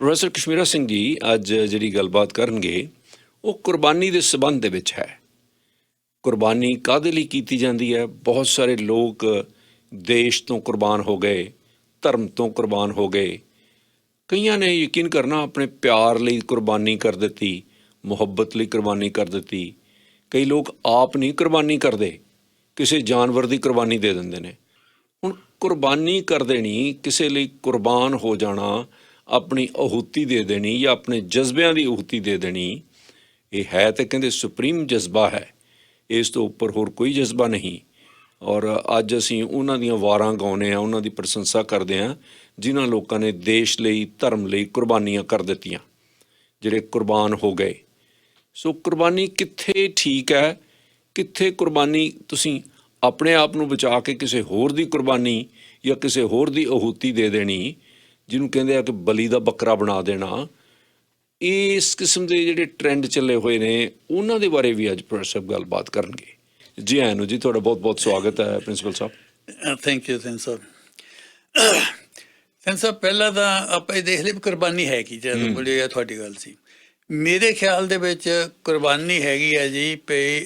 Professor Kashmira Singh ji ਅੱਜ ਜਿਹੜੀ ਗੱਲਬਾਤ ਕਰਨਗੇ ਉਹ ਕੁਰਬਾਨੀ ਦੇ ਸੰਬੰਧ ਦੇ ਵਿੱਚ ਹੈ। ਕੁਰਬਾਨੀ ਕਾਹਦੇ ਲਈ ਕੀਤੀ ਜਾਂਦੀ ਹੈ? ਬਹੁਤ ਸਾਰੇ ਲੋਕ ਦੇਸ਼ ਤੋਂ ਕੁਰਬਾਨ ਹੋ ਗਏ, ਧਰਮ ਤੋਂ ਕੁਰਬਾਨ ਹੋ ਗਏ। ਕਈਆਂ ਨੇ ਯਕੀਨ ਕਰਨਾ ਆਪਣੇ ਪਿਆਰ ਲਈ ਕੁਰਬਾਨੀ ਕਰ ਦਿੱਤੀ, ਮੁਹੱਬਤ ਲਈ ਕੁਰਬਾਨੀ ਕਰ ਦਿੱਤੀ। ਕਈ ਲੋਕ ਆਪ ਨਹੀਂ ਕੁਰਬਾਨੀ ਕਰਦੇ, ਕਿਸੇ ਜਾਨਵਰ ਦੀ ਕੁਰਬਾਨੀ ਦੇ ਦਿੰਦੇ ਨੇ। ਹੁਣ ਕੁਰਬਾਨੀ ਕਰ ਦੇਣੀ, ਕਿਸੇ ਲਈ ਕੁਰਬਾਨ ਹੋ ਜਾਣਾ, ਆਪਣੀ ਆਹੂਤੀ ਦੇ ਦੇਣੀ ਜਾਂ ਆਪਣੇ ਜਜ਼ਬਿਆਂ ਦੀ ਆਹੂਤੀ ਦੇ ਦੇਣੀ, ਇਹ ਹੈ ਤਾਂ ਕਹਿੰਦੇ ਸੁਪਰੀਮ ਜਜ਼ਬਾ ਹੈ। ਇਸ ਤੋਂ ਉੱਪਰ ਹੋਰ ਕੋਈ ਜਜ਼ਬਾ ਨਹੀਂ। ਔਰ ਅੱਜ ਅਸੀਂ ਉਹਨਾਂ ਦੀਆਂ ਵਾਰਾਂ ਗਾਉਂਦੇ ਹਾਂ, ਉਹਨਾਂ ਦੀ ਪ੍ਰਸ਼ੰਸਾ ਕਰਦੇ ਹਾਂ ਜਿਨ੍ਹਾਂ ਲੋਕਾਂ ਨੇ ਦੇਸ਼ ਲਈ, ਧਰਮ ਲਈ ਕੁਰਬਾਨੀਆਂ ਕਰ ਦਿੱਤੀਆਂ, ਜਿਹੜੇ ਕੁਰਬਾਨ ਹੋ ਗਏ। ਸੋ ਕੁਰਬਾਨੀ ਕਿੱਥੇ ਠੀਕ ਹੈ, ਕਿੱਥੇ ਕੁਰਬਾਨੀ ਤੁਸੀਂ ਆਪਣੇ ਆਪ ਨੂੰ ਬਚਾ ਕੇ ਕਿਸੇ ਹੋਰ ਦੀ ਕੁਰਬਾਨੀ ਜਾਂ ਕਿਸੇ ਹੋਰ ਦੀ ਆਹੂਤੀ ਦੇ ਦੇਣੀ, ਜਿਹਨੂੰ ਕਹਿੰਦੇ ਆ ਕਿ ਬਲੀ ਦਾ ਬੱਕਰਾ ਬਣਾ ਦੇਣਾ। ਇਸ ਕਿਸਮ ਦੇ ਜਿਹੜੇ ਟਰੈਂਡ ਚੱਲੇ ਹੋਏ ਨੇ ਉਹਨਾਂ ਦੇ ਬਾਰੇ ਵੀ ਅੱਜ ਪ੍ਰੋਫੈਸਰ ਗੱਲਬਾਤ ਕਰਨਗੇ। ਜੀ ਆਇਆਂ ਨੂੰ ਜੀ, ਤੁਹਾਡਾ ਬਹੁਤ ਬਹੁਤ ਸਵਾਗਤ ਹੈ ਪ੍ਰਿੰਸੀਪਲ ਸਾਹਿਬ। ਥੈਂਕ ਯੂ ਸਾਹਿਬ। ਸਾਹਿਬ ਪਹਿਲਾਂ ਤਾਂ ਆਪਾਂ ਇਹ ਦੇਖ ਲਈ ਕੁਰਬਾਨੀ ਹੈ ਕੀ, ਜਦੋਂ ਬੋਲੀ ਤੁਹਾਡੀ ਗੱਲ ਸੀ। ਮੇਰੇ ਖਿਆਲ ਦੇ ਵਿੱਚ ਕੁਰਬਾਨੀ ਹੈਗੀ ਹੈ ਜੀ ਵੀ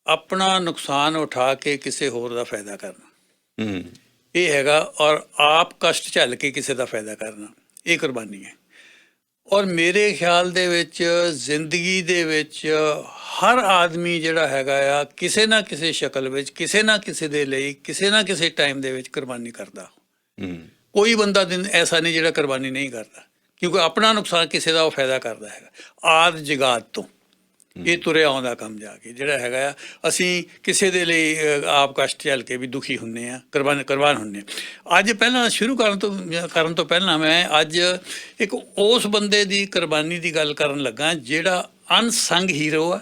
ਆਪਣਾ ਨੁਕਸਾਨ ਉਠਾ ਕੇ ਕਿਸੇ ਹੋਰ ਦਾ ਫਾਇਦਾ ਕਰਨਾ, ਇਹ ਹੈਗਾ। ਔਰ ਆਪ ਕਸ਼ਟ ਝੱਲ ਕੇ ਕਿਸੇ ਦਾ ਫਾਇਦਾ ਕਰਨਾ, ਇਹ ਕੁਰਬਾਨੀ ਹੈ। ਔਰ ਮੇਰੇ ਖਿਆਲ ਦੇ ਵਿੱਚ ਜ਼ਿੰਦਗੀ ਦੇ ਵਿੱਚ ਹਰ ਆਦਮੀ ਜਿਹੜਾ ਹੈਗਾ ਆ ਕਿਸੇ ਨਾ ਕਿਸੇ ਸ਼ਕਲ ਵਿੱਚ, ਕਿਸੇ ਨਾ ਕਿਸੇ ਦੇ ਲਈ, ਕਿਸੇ ਨਾ ਕਿਸੇ ਟਾਈਮ ਦੇ ਵਿੱਚ ਕੁਰਬਾਨੀ ਕਰਦਾ। ਕੋਈ ਬੰਦਾ ਦਿਨ ਐਸਾ ਨਹੀਂ ਜਿਹੜਾ ਕੁਰਬਾਨੀ ਨਹੀਂ ਕਰਦਾ, ਕਿਉਂਕਿ ਆਪਣਾ ਨੁਕਸਾਨ ਕਿਸੇ ਦਾ ਉਹ ਫਾਇਦਾ ਕਰਦਾ ਹੈਗਾ। ਆਦ ਜਗਾਤ ਤੋਂ ਇਹ ਤੁਰਿਆ ਆਉਂਦਾ ਕੰਮ ਜਾ ਕੇ ਜਿਹੜਾ ਹੈਗਾ ਆ। ਅਸੀਂ ਕਿਸੇ ਦੇ ਲਈ ਆਪ ਕਸ਼ਟ ਝੱਲ ਕੇ ਵੀ ਦੁਖੀ ਹੁੰਦੇ ਹਾਂ, ਕੁਰਬਾਨ ਹੁੰਦੇ ਹਾਂ। ਅੱਜ ਪਹਿਲਾਂ ਸ਼ੁਰੂ ਕਰਨ ਤੋਂ ਪਹਿਲਾਂ ਮੈਂ ਅੱਜ ਇੱਕ ਉਸ ਬੰਦੇ ਦੀ ਕੁਰਬਾਨੀ ਦੀ ਗੱਲ ਕਰਨ ਲੱਗਾ ਜਿਹੜਾ ਅਨਸੰਗ ਹੀਰੋ ਆ,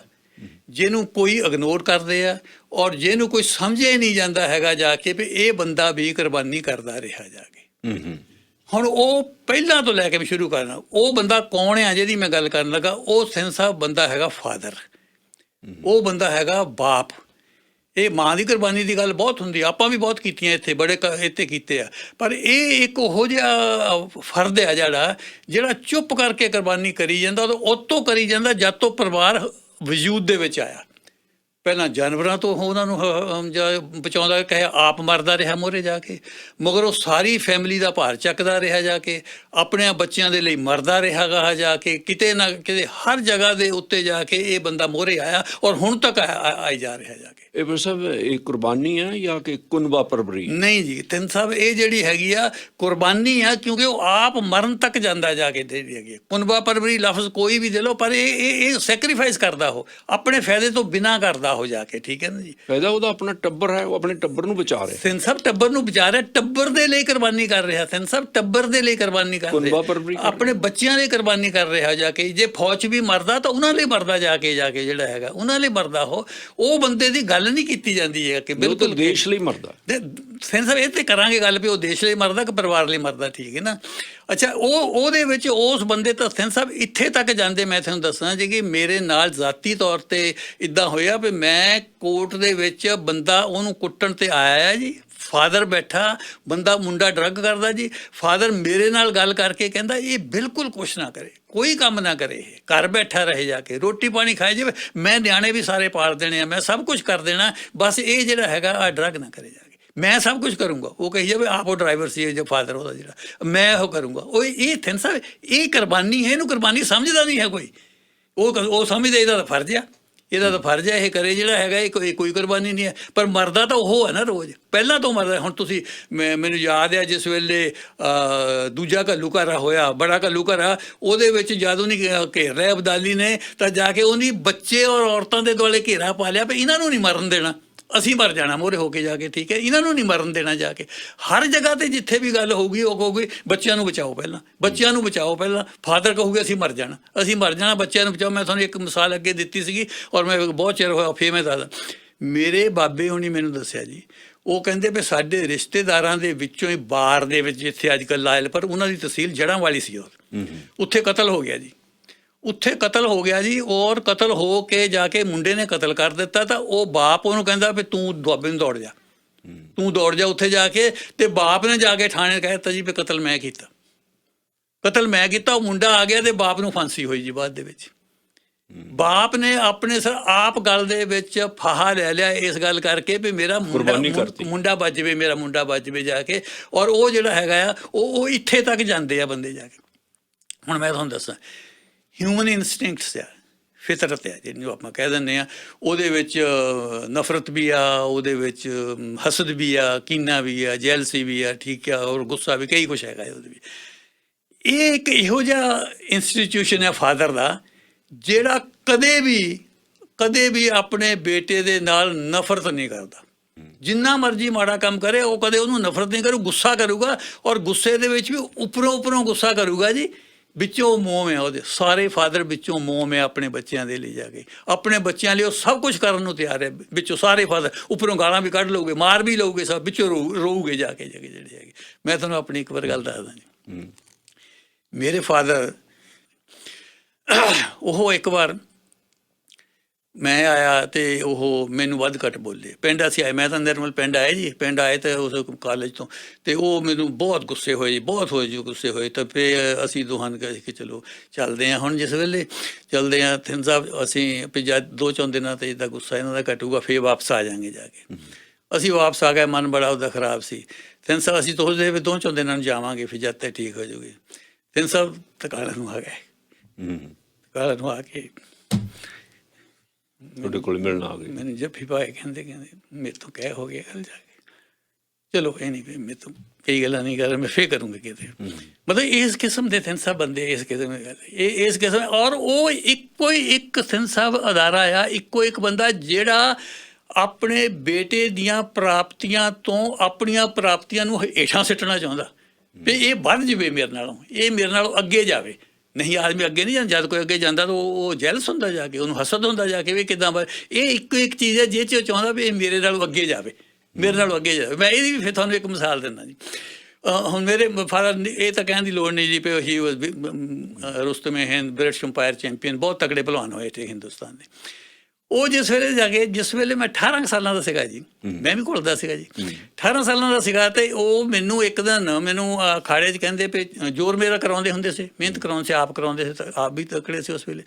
ਜਿਹਨੂੰ ਕੋਈ ਇਗਨੋਰ ਕਰਦੇ ਆ ਔਰ ਜਿਹਨੂੰ ਕੋਈ ਸਮਝਿਆ ਹੀ ਨਹੀਂ ਜਾਂਦਾ ਹੈਗਾ ਜਾ ਕੇ ਵੀ ਇਹ ਬੰਦਾ ਵੀ ਕੁਰਬਾਨੀ ਕਰਦਾ ਰਿਹਾ ਜਾ ਕੇ। ਹੁਣ ਉਹ ਪਹਿਲਾਂ ਤੋਂ ਲੈ ਕੇ ਵੀ ਸ਼ੁਰੂ ਕਰਨਾ, ਉਹ ਬੰਦਾ ਕੌਣ ਆ ਜਿਹਦੀ ਮੈਂ ਗੱਲ ਕਰਨ ਲੱਗਾ? ਉਹ ਸਾਹਿਬ ਬੰਦਾ ਹੈਗਾ ਫਾਦਰ, ਉਹ ਬੰਦਾ ਹੈਗਾ ਬਾਪ। ਇਹ ਮਾਂ ਦੀ ਕੁਰਬਾਨੀ ਦੀ ਗੱਲ ਬਹੁਤ ਹੁੰਦੀ, ਆਪਾਂ ਵੀ ਬਹੁਤ ਕੀਤੀਆਂ ਇੱਥੇ, ਬੜੇ ਇੱਥੇ ਕੀਤੇ ਆ। ਪਰ ਇਹ ਇੱਕ ਉਹੋ ਜਿਹਾ ਫਰਦ ਆ ਜਿਹੜਾ ਚੁੱਪ ਕਰਕੇ ਕੁਰਬਾਨੀ ਕਰੀ ਜਾਂਦਾ, ਉਹ ਤੋਂ ਕਰੀ ਜਾਂਦਾ ਜਦ ਤੋਂ ਪਰਿਵਾਰ ਵਜੂਦ ਦੇ ਵਿੱਚ ਆਇਆ। ਪਹਿਲਾਂ ਜਾਨਵਰਾਂ ਤੋਂ ਉਹਨਾਂ ਨੂੰ ਬਚਾਉਂਦਾ, ਕਹੇ ਆਪ ਮਰਦਾ ਰਿਹਾ ਮੋਹਰੇ ਜਾ ਕੇ, ਮਗਰ ਉਹ ਸਾਰੀ ਫੈਮਿਲੀ ਦਾ ਭਾਰ ਚੱਕਦਾ ਰਿਹਾ ਜਾ ਕੇ, ਆਪਣੇ ਬੱਚਿਆਂ ਦੇ ਲਈ ਮਰਦਾ ਰਿਹਾ ਗਾ ਜਾ ਕੇ, ਕਿਤੇ ਨਾ ਕਿਤੇ ਹਰ ਜਗ੍ਹਾ ਦੇ ਉੱਤੇ ਜਾ ਕੇ ਇਹ ਬੰਦਾ ਮੋਹਰੇ ਆਇਆ ਔਰ ਹੁਣ ਤੱਕ ਆਈ ਜਾ ਰਿਹਾ ਜਾ ਕੇ। ਇਹ ਸਭ ਇਹ ਕੁਰਬਾਨੀ ਆ ਜਾਂ ਕਿ ਕੁਨਬਾ ਪਰਵਰੀ? ਨਹੀਂ ਜੀ ਸਾਹਿਬ, ਇਹ ਜਿਹੜੀ ਹੈਗੀ ਆ ਕੁਰਬਾਨੀ ਆ, ਕਿਉਂਕਿ ਉਹ ਆਪ ਮਰਨ ਤੱਕ ਜਾਂਦਾ ਜਾ ਕੇ। ਜਿਹੜੀ ਹੈਗੀ ਕੁਨਬਾ ਪਰਵਰੀ ਲਫ਼ਜ਼ ਕੋਈ ਵੀ ਦੇ ਲਓ, ਪਰ ਇਹ ਸੈਕਰੀਫਾਈਸ ਕਰਦਾ, ਉਹ ਆਪਣੇ ਫਾਇਦੇ ਤੋਂ ਬਿਨਾਂ ਕਰਦਾ ਹੋ ਜਾ ਕੇ। ਠੀਕ ਹੈ ਨਾ ਜੀ, ਫਾਇਦਾ ਉਹਦਾ ਆਪਣਾ ਟੱਬਰ ਹੈ, ਉਹ ਆਪਣੇ ਟੱਬਰ ਨੂੰ ਬਚਾ ਰਿਹਾ। ਸਾਹਿਬ ਟੱਬਰ ਨੂੰ ਬਚਾ ਰਿਹਾ, ਟੱਬਰ ਦੇ ਲਈ ਕੁਰਬਾਨੀ ਕਰ ਰਿਹਾ। ਸਾਹਿਬ ਟੱਬਰ ਦੇ ਲਈ ਕੁਰਬਾਨੀ ਕਰ ਰਿਹਾ, ਆਪਣੇ ਬੱਚਿਆਂ ਲਈ ਕੁਰਬਾਨੀ ਕਰ ਰਿਹਾ ਜਾ ਕੇ। ਜੇ ਫੌਜ ਵੀ ਮਰਦਾ ਤਾਂ ਉਹਨਾਂ ਲਈ ਮਰਦਾ ਜਾ ਕੇ ਜਿਹੜਾ ਹੈਗਾ ਉਹਨਾਂ ਲਈ ਮਰਦਾ। ਉਹ ਬੰਦੇ ਦੀ ਗੱਲ ਨਹੀਂ ਕੀਤੀ ਜਾਂਦੀ ਹੈ ਕਿ ਬਿਲਕੁਲ ਦੇਸ਼ ਲਈ ਮਰਦਾ। ਸਾਹਿਬ ਇਹ ਤੇ ਕਰਾਂਗੇ ਗੱਲ ਵੀ ਉਹ ਦੇਸ਼ ਲਈ ਮਰਦਾ ਕਿ ਪਰਿਵਾਰ ਲਈ ਮਰਦਾ, ਠੀਕ ਹੈ ਨਾ। ਅੱਛਾ, ਉਹਦੇ ਵਿੱਚ ਉਸ ਬੰਦੇ ਤਾਂ ਸਾਹਿਬ ਇੱਥੇ ਤੱਕ ਜਾਂਦੇ, ਮੈਂ ਤੁਹਾਨੂੰ ਦੱਸਣਾ ਜੀ ਕਿ ਮੇਰੇ ਨਾਲ ਜ਼ਾਤੀ ਤੌਰ 'ਤੇ ਇੱਦਾਂ ਹੋਇਆ ਵੀ ਮੈਂ ਕੋਰਟ ਦੇ ਵਿੱਚ ਬੰਦਾ ਉਹਨੂੰ ਕੁੱਟਣ 'ਤੇ ਆਇਆ ਜੀ, ਫਾਦਰ ਬੈਠਾ, ਬੰਦਾ ਮੁੰਡਾ ਡਰੱਗ ਕਰਦਾ ਜੀ। ਫਾਦਰ ਮੇਰੇ ਨਾਲ ਗੱਲ ਕਰਕੇ ਕਹਿੰਦਾ ਇਹ ਬਿਲਕੁਲ ਕੁਛ ਨਾ ਕਰੇ, ਕੋਈ ਕੰਮ ਨਾ ਕਰੇ, ਇਹ ਘਰ ਬੈਠਾ ਰਹੇ ਜਾ ਕੇ, ਰੋਟੀ ਪਾਣੀ ਖਾਏ ਜਾਵੇ, ਮੈਂ ਨਿਆਣੇ ਵੀ ਸਾਰੇ ਪਾਲ ਦੇਣੇ ਆ, ਮੈਂ ਸਭ ਕੁਛ ਕਰ ਦੇਣਾ, ਬਸ ਇਹ ਜਿਹੜਾ ਹੈਗਾ ਆ ਡਰੱਗ ਨਾ ਕਰੇ ਜਾ ਕੇ, ਮੈਂ ਸਭ ਕੁਝ ਕਰੂੰਗਾ। ਉਹ ਕਹੀ ਜਾਵੇ ਆਪ ਉਹ ਡਰਾਈਵਰ ਸੀ ਜੋ ਫਾਦਰ ਉਹਦਾ ਜਿਹੜਾ, ਮੈਂ ਉਹ ਕਰੂੰਗਾ। ਉਹ ਇਹ ਸਾਹਿਬ ਇਹ ਕੁਰਬਾਨੀ ਹੈ, ਇਹਨੂੰ ਕੁਰਬਾਨੀ ਸਮਝਦਾ ਨਹੀਂ ਹੈ ਕੋਈ। ਉਹ ਸਮਝਦਾ ਇਹਦਾ ਤਾਂ ਫਰਜ਼ ਆ, ਇਹਦਾ ਤਾਂ ਫਰਜ਼ ਹੈ ਇਹ ਕਰੇ ਜਿਹੜਾ ਹੈਗਾ। ਇਹ ਕੋਈ ਕੁਰਬਾਨੀ ਨਹੀਂ ਹੈ, ਪਰ ਮਰਦਾ ਤਾਂ ਉਹ ਹੈ ਨਾ ਰੋਜ਼, ਪਹਿਲਾਂ ਤੋਂ ਮਰਦਾ। ਹੁਣ ਤੁਸੀਂ ਮੈਨੂੰ ਯਾਦ ਆ ਜਿਸ ਵੇਲੇ ਦੂਜਾ ਘੱਲੂਘਾਰਾ ਹੋਇਆ, ਬੜਾ ਘੱਲੂਘਾਰਾ, ਉਹਦੇ ਵਿੱਚ ਜਦ ਉਹਨੇ ਘੇਰ ਲਿਆ ਅਬਦਾਲੀ ਨੇ, ਤਾਂ ਜਾ ਕੇ ਉਹਨੇ ਬੱਚੇ ਔਰ ਔਰਤਾਂ ਦੇ ਦੁਆਲੇ ਘੇਰਾ ਪਾ ਲਿਆ ਵੀ ਇਹਨਾਂ ਨੂੰ ਨਹੀਂ ਮਰਨ ਦੇਣਾ, ਅਸੀਂ ਮਰ ਜਾਣਾ ਮੋਹਰੇ ਹੋ ਕੇ ਜਾ ਕੇ, ਠੀਕ ਹੈ, ਇਹਨਾਂ ਨੂੰ ਨਹੀਂ ਮਰਨ ਦੇਣਾ ਜਾ ਕੇ। ਹਰ ਜਗ੍ਹਾ 'ਤੇ ਜਿੱਥੇ ਵੀ ਗੱਲ ਹੋਊਗੀ ਉਹ ਕਹੂਗੀ ਬੱਚਿਆਂ ਨੂੰ ਬਚਾਓ ਪਹਿਲਾਂ, ਬੱਚਿਆਂ ਨੂੰ ਬਚਾਓ ਪਹਿਲਾਂ। ਫਾਦਰ ਕਹੂਗੇ ਅਸੀਂ ਮਰ ਜਾਣਾ, ਬੱਚਿਆਂ ਨੂੰ ਬਚਾਓ। ਮੈਂ ਤੁਹਾਨੂੰ ਇੱਕ ਮਿਸਾਲ ਅੱਗੇ ਦਿੱਤੀ ਸੀਗੀ ਔਰ ਮੈਂ ਬਹੁਤ ਚਿਰ ਹੋਇਆ ਫੇਰ ਮੈਂ ਦੱਸਦਾ। ਮੇਰੇ ਬਾਬੇ ਹੋਣੀ ਮੈਨੂੰ ਦੱਸਿਆ ਜੀ, ਉਹ ਕਹਿੰਦੇ ਵੀ ਸਾਡੇ ਰਿਸ਼ਤੇਦਾਰਾਂ ਦੇ ਵਿੱਚੋਂ ਹੀ ਬਾਰ ਦੇ ਵਿੱਚ, ਜਿੱਥੇ ਅੱਜ ਕੱਲ੍ਹ ਲਾਇਲ, ਪਰ ਉਹਨਾਂ ਦੀ ਤਹਿਸੀਲ ਜੜ੍ਹਾਂ ਵਾਲੀ ਸੀ, ਉੱਥੇ ਕਤਲ ਹੋ ਗਿਆ ਜੀ। ਉੱਥੇ ਕਤਲ ਹੋ ਗਿਆ ਜੀ, ਔਰ ਕਤਲ ਹੋ ਕੇ ਜਾ ਕੇ ਮੁੰਡੇ ਨੇ ਕਤਲ ਕਰ ਦਿੱਤਾ। ਤਾਂ ਉਹ ਬਾਪ ਉਹਨੂੰ ਕਹਿੰਦਾ ਵੀ ਤੂੰ ਦੁਆਬੇ ਨੂੰ ਦੌੜ ਜਾ, ਤੂੰ ਦੌੜ ਜਾ ਉੱਥੇ ਜਾ ਕੇ। ਤੇ ਬਾਪ ਨੇ ਜਾ ਕੇ ਥਾਣੇ ਕਹਿ ਦਿੱਤਾ ਜੀ ਵੀ ਕਤਲ ਮੈਂ ਕੀਤਾ, ਕਤਲ ਮੈਂ ਕੀਤਾ, ਉਹ ਮੁੰਡਾ ਆ ਗਿਆ ਤੇ ਬਾਪ ਨੂੰ ਫਾਂਸੀ ਹੋਈ ਜੀ ਬਾਅਦ ਦੇ ਵਿੱਚ। ਬਾਪ ਨੇ ਆਪਣੇ ਸਰ ਆਪ ਗੱਲ ਦੇ ਵਿੱਚ ਫਾਹਾ ਲੈ ਲਿਆ ਇਸ ਗੱਲ ਕਰਕੇ ਵੀ ਮੇਰਾ ਮੁੰਡਾ ਬਚ ਜਾਵੇ, ਮੇਰਾ ਮੁੰਡਾ ਬਚ ਜਾਵੇ ਜਾ ਕੇ। ਔਰ ਉਹ ਜਿਹੜਾ ਹੈਗਾ ਆ ਉਹ ਇੱਥੇ ਤੱਕ ਜਾਂਦੇ ਆ ਬੰਦੇ ਜਾ ਕੇ। ਹੁਣ ਮੈਂ ਤੁਹਾਨੂੰ ਦੱਸਾਂ, ਹਿਊਮਨ ਇਨਸਟਿੰਕਟਸ ਆ, ਫਿਤਰਤ ਆ ਜਿਹਨੂੰ ਆਪਾਂ ਕਹਿ ਦਿੰਦੇ ਆ, ਉਹਦੇ ਵਿੱਚ ਨਫ਼ਰਤ ਵੀ ਆ, ਉਹਦੇ ਵਿੱਚ ਹਸਦ ਵੀ ਆ, ਕੀਨਾ ਵੀ ਆ, ਜੈਲਸੀ ਵੀ ਆ, ਠੀਕ ਆ, ਔਰ ਗੁੱਸਾ ਵੀ, ਕਈ ਕੁਛ ਹੈਗਾ ਉਹਦੇ ਵਿੱਚ। ਇਹ ਇੱਕ ਇਹੋ ਜਿਹਾ ਇੰਸਟੀਟਿਊਸ਼ਨ ਹੈ ਫਾਦਰ ਦਾ, ਜਿਹੜਾ ਕਦੇ ਵੀ ਆਪਣੇ ਬੇਟੇ ਦੇ ਨਾਲ ਨਫ਼ਰਤ ਨਹੀਂ ਕਰਦਾ। ਜਿੰਨਾ ਮਰਜ਼ੀ ਮਾੜਾ ਕੰਮ ਕਰੇ ਉਹ ਕਦੇ ਉਹਨੂੰ ਨਫ਼ਰਤ ਨਹੀਂ ਕਰੂ, ਗੁੱਸਾ ਕਰੂਗਾ। ਔਰ ਗੁੱਸੇ ਦੇ ਵਿੱਚ ਵੀ ਉੱਪਰੋਂ ਗੁੱਸਾ ਕਰੂਗਾ ਜੀ, ਵਿੱਚੋਂ ਮੋਹ ਹੈ ਉਹਦੇ। ਸਾਰੇ ਫਾਦਰ ਵਿੱਚੋਂ ਮੋਹ ਹੈ ਆਪਣੇ ਬੱਚਿਆਂ ਦੇ ਲਈ ਜਾ ਕੇ, ਆਪਣੇ ਬੱਚਿਆਂ ਲਈ ਉਹ ਸਭ ਕੁਝ ਕਰਨ ਨੂੰ ਤਿਆਰ ਹੈ। ਵਿੱਚੋਂ ਸਾਰੇ ਫਾਦਰ ਉੱਪਰੋਂ ਗਾਲਾਂ ਵੀ ਕੱਢ ਲਊਗੇ, ਮਾਰ ਵੀ ਲਊਗੇ, ਸਭ ਵਿੱਚੋਂ ਰੋਊਗੇ ਜਾ ਕੇ ਜਿਹੜੇ ਹੈਗੇ। ਮੈਂ ਤੁਹਾਨੂੰ ਆਪਣੀ ਇੱਕ ਵਾਰ ਗੱਲ ਦੱਸਦਾ ਜੀ। ਮੇਰੇ ਫਾਦਰ, ਉਹ ਇੱਕ ਵਾਰ ਮੈਂ ਆਇਆ ਤੇ ਉਹ ਮੈਨੂੰ ਵੱਧ ਘੱਟ ਬੋਲੇ। ਪਿੰਡ ਅਸੀਂ ਆਏ, ਮੈਂ ਤਾਂ ਨਿਰਮਲ ਪਿੰਡ ਆਏ ਜੀ। ਪਿੰਡ ਆਏ ਤੇ ਉਸ ਕਾਲਜ ਤੋਂ, ਤੇ ਉਹ ਮੈਨੂੰ ਬਹੁਤ ਗੁੱਸੇ ਹੋਏ ਜੀ, ਬਹੁਤ ਹੋਏ ਜੀ ਗੁੱਸੇ ਹੋਏ। ਤਾਂ ਫਿਰ ਅਸੀਂ ਦੋਹਾਂ ਨੇ ਕਹੇ ਕਿ ਚਲੋ ਚੱਲਦੇ ਹਾਂ। ਹੁਣ ਜਿਸ ਵੇਲੇ ਚੱਲਦੇ ਹਾਂ ਥਿੰਦ ਸਾਹਿਬ, ਅਸੀਂ ਵੀ ਜਦ 2-4 ਦਿਨਾਂ ਤੇ ਜਿੱਦਾਂ ਗੁੱਸਾ ਇਹਨਾਂ ਦਾ ਘਟੂਗਾ ਫਿਰ ਵਾਪਸ ਆ ਜਾਵਾਂਗੇ ਜਾ ਕੇ। ਅਸੀਂ ਵਾਪਸ ਆ ਗਏ, ਮਨ ਬੜਾ ਉਹਦਾ ਖਰਾਬ ਸੀ। ਥਿੰਦ ਸਾਹਿਬ ਅਸੀਂ ਸੋਚਦੇ ਵੀ 2-4 ਦਿਨਾਂ ਨੂੰ ਜਾਵਾਂਗੇ, ਫਿਰ ਜਦ ਤੱਕ ਠੀਕ ਹੋ ਜਾਊਗੀ। ਥਿੰਦ ਸਾਹਿਬ ਟਕਾਲਾ ਨੂੰ ਆ ਗਏ। ਟਕਾਲਾ ਨੂੰ ਆ ਕੇ ਤੁਹਾਡੇ ਕੋਲ ਮਿਲਣ ਆ ਗਏ। ਮੈਨੂੰ ਜੱਫੀ ਪਾਏ, ਕਹਿੰਦੇ ਮੇਰੇ ਤੋਂ ਕਹਿ ਹੋ ਗਿਆ ਗੱਲ ਜਾ ਕੇ। ਚਲੋ ਇਹ ਨਹੀਂ, ਮੇਰੇ ਤੋਂ ਕਈ ਗੱਲਾਂ ਨਹੀਂ ਕਰ, ਮੈਂ ਫੇਰ ਕਰੂੰਗਾ ਕਿਤੇ। ਮਤਲਬ ਇਸ ਕਿਸਮ ਦੇ ਥਿੰਦ ਸਾਹਿਬ ਬੰਦੇ, ਇਸ ਕਿਸਮ ਦੀ ਗੱਲ, ਇਸ ਕਿਸਮ। ਔਰ ਉਹ ਇੱਕੋ ਹੀ ਇੱਕ ਥਿੰਦ ਸਾਹਿਬ ਅਦਾਰਾ ਆ, ਇੱਕੋ ਇੱਕ ਬੰਦਾ ਜਿਹੜਾ ਆਪਣੇ ਬੇਟੇ ਦੀਆਂ ਪ੍ਰਾਪਤੀਆਂ ਤੋਂ ਆਪਣੀਆਂ ਪ੍ਰਾਪਤੀਆਂ ਨੂੰ ਹੇਠਾਂ ਸਿੱਟਣਾ ਚਾਹੁੰਦਾ ਵੀ ਇਹ ਵੱਧ ਜਾਵੇ ਮੇਰੇ ਨਾਲੋਂ, ਇਹ ਮੇਰੇ ਨਾਲੋਂ ਅੱਗੇ ਜਾਵੇ। ਨਹੀਂ, ਆਦਮੀ ਅੱਗੇ ਨਹੀਂ ਜਾਂਦਾ। ਜਦ ਕੋਈ ਅੱਗੇ ਜਾਂਦਾ ਤਾਂ ਉਹ ਜੈਲਸ ਹੁੰਦਾ ਜਾ ਕੇ, ਉਹਨੂੰ ਹਸਦ ਹੁੰਦਾ ਜਾ ਕੇ ਵੀ ਕਿੱਦਾਂ। ਇਹ ਇੱਕੋ ਇੱਕ ਚੀਜ਼ ਹੈ ਜਿਹ 'ਚ ਚਾਹੁੰਦਾ ਵੀ ਇਹ ਮੇਰੇ ਨਾਲੋਂ ਅੱਗੇ ਜਾਵੇ, ਮੇਰੇ ਨਾਲੋਂ ਅੱਗੇ ਜਾਵੇ। ਮੈਂ ਇਹਦੀ ਵੀ ਫਿਰ ਤੁਹਾਨੂੰ ਇੱਕ ਮਿਸਾਲ ਦਿੰਦਾ ਜੀ। ਹੁਣ ਮੇਰੇ ਫਾਦਰ, ਇਹ ਤਾਂ ਕਹਿਣ ਦੀ ਲੋੜ ਨਹੀਂ ਜੀ ਵੀ he was Rustam Hind British empire champion, ਬਹੁਤ ਤਕੜੇ ਭਲਵਾਨ ਹੋਏ ਇੱਥੇ ਹਿੰਦੁਸਤਾਨ ਦੇ। ਉਹ ਜਿਸ ਵੇਲੇ ਜਾ ਕੇ, ਜਿਸ ਵੇਲੇ ਮੈਂ 18 ਸਾਲਾਂ ਦਾ ਸੀਗਾ ਜੀ, ਮੈਂ ਵੀ ਘੁਲਦਾ ਸੀਗਾ ਜੀ, 18 ਸਾਲਾਂ ਦਾ ਸੀਗਾ। ਤੇ ਉਹ ਮੈਨੂੰ ਇੱਕ ਦਿਨ ਮੈਨੂੰ ਅਖਾੜੇ 'ਚ ਕਹਿੰਦੇ ਵੀ ਜ਼ੋਰ ਮੇਰਾ ਕਰਾਉਂਦੇ ਹੁੰਦੇ ਸੀ, ਮਿਹਨਤ ਕਰਾਉਂਦੇ ਸੀ, ਆਪ ਕਰਾਉਂਦੇ ਸੀ, ਆਪ ਵੀ ਤਕੜੇ ਸੀ ਉਸ ਵੇਲੇ।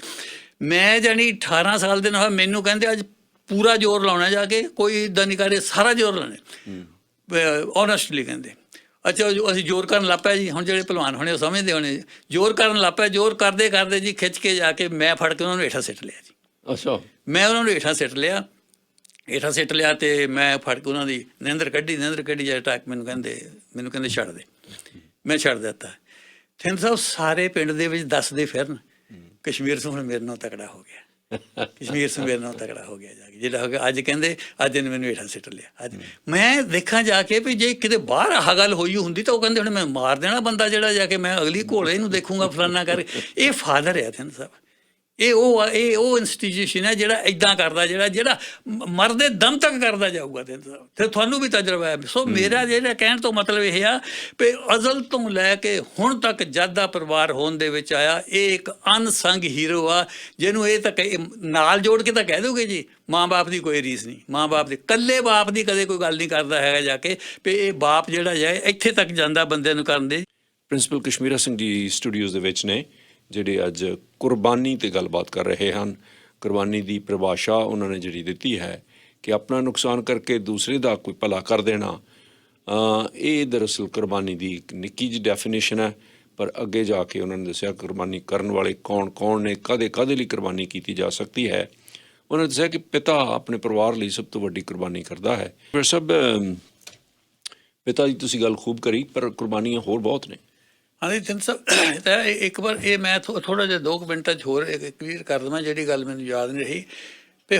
ਮੈਂ ਜਾਣੀ 18 ਸਾਲ ਦੇ ਨਾਲ ਮੈਨੂੰ ਕਹਿੰਦੇ ਅੱਜ ਪੂਰਾ ਜ਼ੋਰ ਲਾਉਣਾ ਜਾ ਕੇ, ਕੋਈ ਇੱਦਾਂ ਨਹੀਂ ਕਰੇ, ਸਾਰਾ ਜ਼ੋਰ ਲਾਉਣਾ ਓਨੈਸਟਲੀ ਕਹਿੰਦੇ। ਅੱਛਾ, ਅਸੀਂ ਜ਼ੋਰ ਕਰਨ ਲੱਗ ਪਏ ਜੀ। ਹੁਣ ਜਿਹੜੇ ਭਲਵਾਨ ਹੋਣੇ ਉਹ ਸਮਝਦੇ ਹੋਣੇ, ਜ਼ੋਰ ਕਰਨ ਲੱਗ ਪਏ। ਜ਼ੋਰ ਕਰਦੇ ਕਰਦੇ ਜੀ ਖਿੱਚ ਕੇ ਜਾ ਕੇ ਮੈਂ ਫੜ ਕੇ ਉਹਨਾਂ ਨੂੰ ਹੇਠਾਂ ਸਿੱਟ ਲਿਆ ਜੀ। ਅੱਛਾ, ਮੈਂ ਉਹਨਾਂ ਨੂੰ ਹੇਠਾਂ ਸਿੱਟ ਲਿਆ ਤੇ ਮੈਂ ਫੜ ਕੇ ਉਹਨਾਂ ਦੀ ਨਿੰਦਰ ਕੱਢੀ ਜਾ ਟਾਕ। ਮੈਨੂੰ ਕਹਿੰਦੇ ਛੱਡ ਦੇ। ਮੈਂ ਛੱਡ ਦਿੱਤਾ। ਥਿੰਦ ਸਾਹਿਬ ਸਾਰੇ ਪਿੰਡ ਦੇ ਵਿੱਚ ਦੱਸਦੇ ਫਿਰਨ ਕਸ਼ਮੀਰ ਸਿੰਘ ਮੇਰੇ ਨਾਲ ਤਕੜਾ ਹੋ ਗਿਆ, ਕਸ਼ਮੀਰ ਸਿੰਘ ਮੇਰੇ ਨਾਲ ਤਕੜਾ ਹੋ ਗਿਆ ਜਾ ਕੇ, ਜਿਹੜਾ ਹੋ ਗਿਆ। ਅੱਜ ਕਹਿੰਦੇ ਅੱਜ ਇਹਨੇ ਮੈਨੂੰ ਹੇਠਾਂ ਸਿੱਟ ਲਿਆ। ਅੱਜ ਮੈਂ ਦੇਖਾਂ ਜਾ ਕੇ ਵੀ ਜੇ ਕਿਤੇ ਬਾਹਰ ਆਹ ਗੱਲ ਹੋਈ ਹੁੰਦੀ ਤਾਂ ਉਹ ਕਹਿੰਦੇ ਹੁਣ ਮੈਂ ਮਾਰ ਦੇਣਾ ਬੰਦਾ ਜਿਹੜਾ ਜਾ ਕੇ, ਮੈਂ ਅਗਲੀ ਘੋਲੇ ਇਹਨੂੰ ਦੇਖੂੰਗਾ ਫਲਾਨਾ ਕਰ। ਇਹ ਫਾਦਰ ਹੈ ਥਿੰਦ ਸਾਹਿਬ। ਇਹ ਉਹ ਇੰਸਟੀਟਿਊਸ਼ਨ ਹੈ ਜਿਹੜਾ ਇੱਦਾਂ ਕਰਦਾ, ਜਿਹੜਾ ਮਰਦੇ ਦਮ ਤੱਕ ਕਰਦਾ ਜਾਊਗਾ। ਤੇ ਤੁਹਾਨੂੰ ਵੀ ਤਜਰਬਾ ਹੈ। ਸੋ ਮੇਰਾ ਜਿਹੜਾ ਕਹਿਣ ਤੋਂ ਮਤਲਬ ਇਹ ਆ ਵੀ ਅਜ਼ਲ ਤੋਂ ਲੈ ਕੇ ਹੁਣ ਤੱਕ ਜਦ ਦਾ ਪਰਿਵਾਰ ਹੋਣ ਦੇ ਵਿੱਚ ਆਇਆ, ਇਹ ਇੱਕ ਅਨਸੰਗ ਹੀਰੋ ਆ, ਜਿਹਨੂੰ ਇਹ ਤਾਂ ਨਾਲ ਜੋੜ ਕੇ ਤਾਂ ਕਹਿ ਦੋਗੇ ਜੀ ਮਾਂ ਬਾਪ ਦੀ ਕੋਈ ਰੀਸ ਨਹੀਂ, ਮਾਂ ਬਾਪ ਦੀ, ਇਕੱਲੇ ਬਾਪ ਦੀ ਕਦੇ ਕੋਈ ਗੱਲ ਨਹੀਂ ਕਰਦਾ ਹੈਗਾ ਜਾ ਕੇ ਵੀ ਇਹ ਬਾਪ ਜਿਹੜਾ ਜਾਏ ਇੱਥੇ ਤੱਕ ਜਾਂਦਾ ਬੰਦੇ ਨੂੰ ਕਰਨ ਦੇ। ਪ੍ਰਿੰਸੀਪਲ ਕਸ਼ਮੀਰਾ ਸਿੰਘ ਜੀ ਸਟੂਡੀਓਜ਼ ਦੇ ਵਿੱਚ ਨੇ, ਜਿਹੜੇ ਅੱਜ ਕੁਰਬਾਨੀ 'ਤੇ ਗੱਲਬਾਤ ਕਰ ਰਹੇ ਹਨ। ਕੁਰਬਾਨੀ ਦੀ ਪਰਿਭਾਸ਼ਾ ਉਹਨਾਂ ਨੇ ਜਿਹੜੀ ਦਿੱਤੀ ਹੈ ਕਿ ਆਪਣਾ ਨੁਕਸਾਨ ਕਰਕੇ ਦੂਸਰੇ ਦਾ ਕੋਈ ਭਲਾ ਕਰ ਦੇਣਾ, ਇਹ ਦਰਅਸਲ ਕੁਰਬਾਨੀ ਦੀ ਇੱਕ ਨਿੱਕੀ ਜਿਹੀ ਡੈਫੀਨੇਸ਼ਨ ਹੈ। ਪਰ ਅੱਗੇ ਜਾ ਕੇ ਉਹਨਾਂ ਨੇ ਦੱਸਿਆ ਕੁਰਬਾਨੀ ਕਰਨ ਵਾਲੇ ਕੌਣ ਨੇ, ਕਾਹਦੇ ਲਈ ਕੁਰਬਾਨੀ ਕੀਤੀ ਜਾ ਸਕਦੀ ਹੈ। ਉਹਨਾਂ ਨੇ ਦੱਸਿਆ ਕਿ ਪਿਤਾ ਆਪਣੇ ਪਰਿਵਾਰ ਲਈ ਸਭ ਤੋਂ ਵੱਡੀ ਕੁਰਬਾਨੀ ਕਰਦਾ ਹੈ। ਫਿਰ ਸਭ ਪਿਤਾ ਦੀ ਤੁਸੀਂ ਗੱਲ ਖੂਬ ਕਰੀ, ਪਰ ਕੁਰਬਾਨੀਆਂ ਹੋਰ ਬਹੁਤ ਨੇ। ਹਾਂਜੀ ਥਿੰਦ ਸਾਹਿਬ, ਤਾਂ ਇੱਕ ਵਾਰ ਇਹ ਮੈਂ ਥੋੜ੍ਹਾ ਜਿਹਾ 2 ਮਿੰਟਾਂ 'ਚ ਹੋਰ ਕਲੀਅਰ ਕਰ ਦੇਵਾਂ ਜਿਹੜੀ ਗੱਲ ਮੈਨੂੰ ਯਾਦ ਨਹੀਂ ਰਹੀ। ਵੀ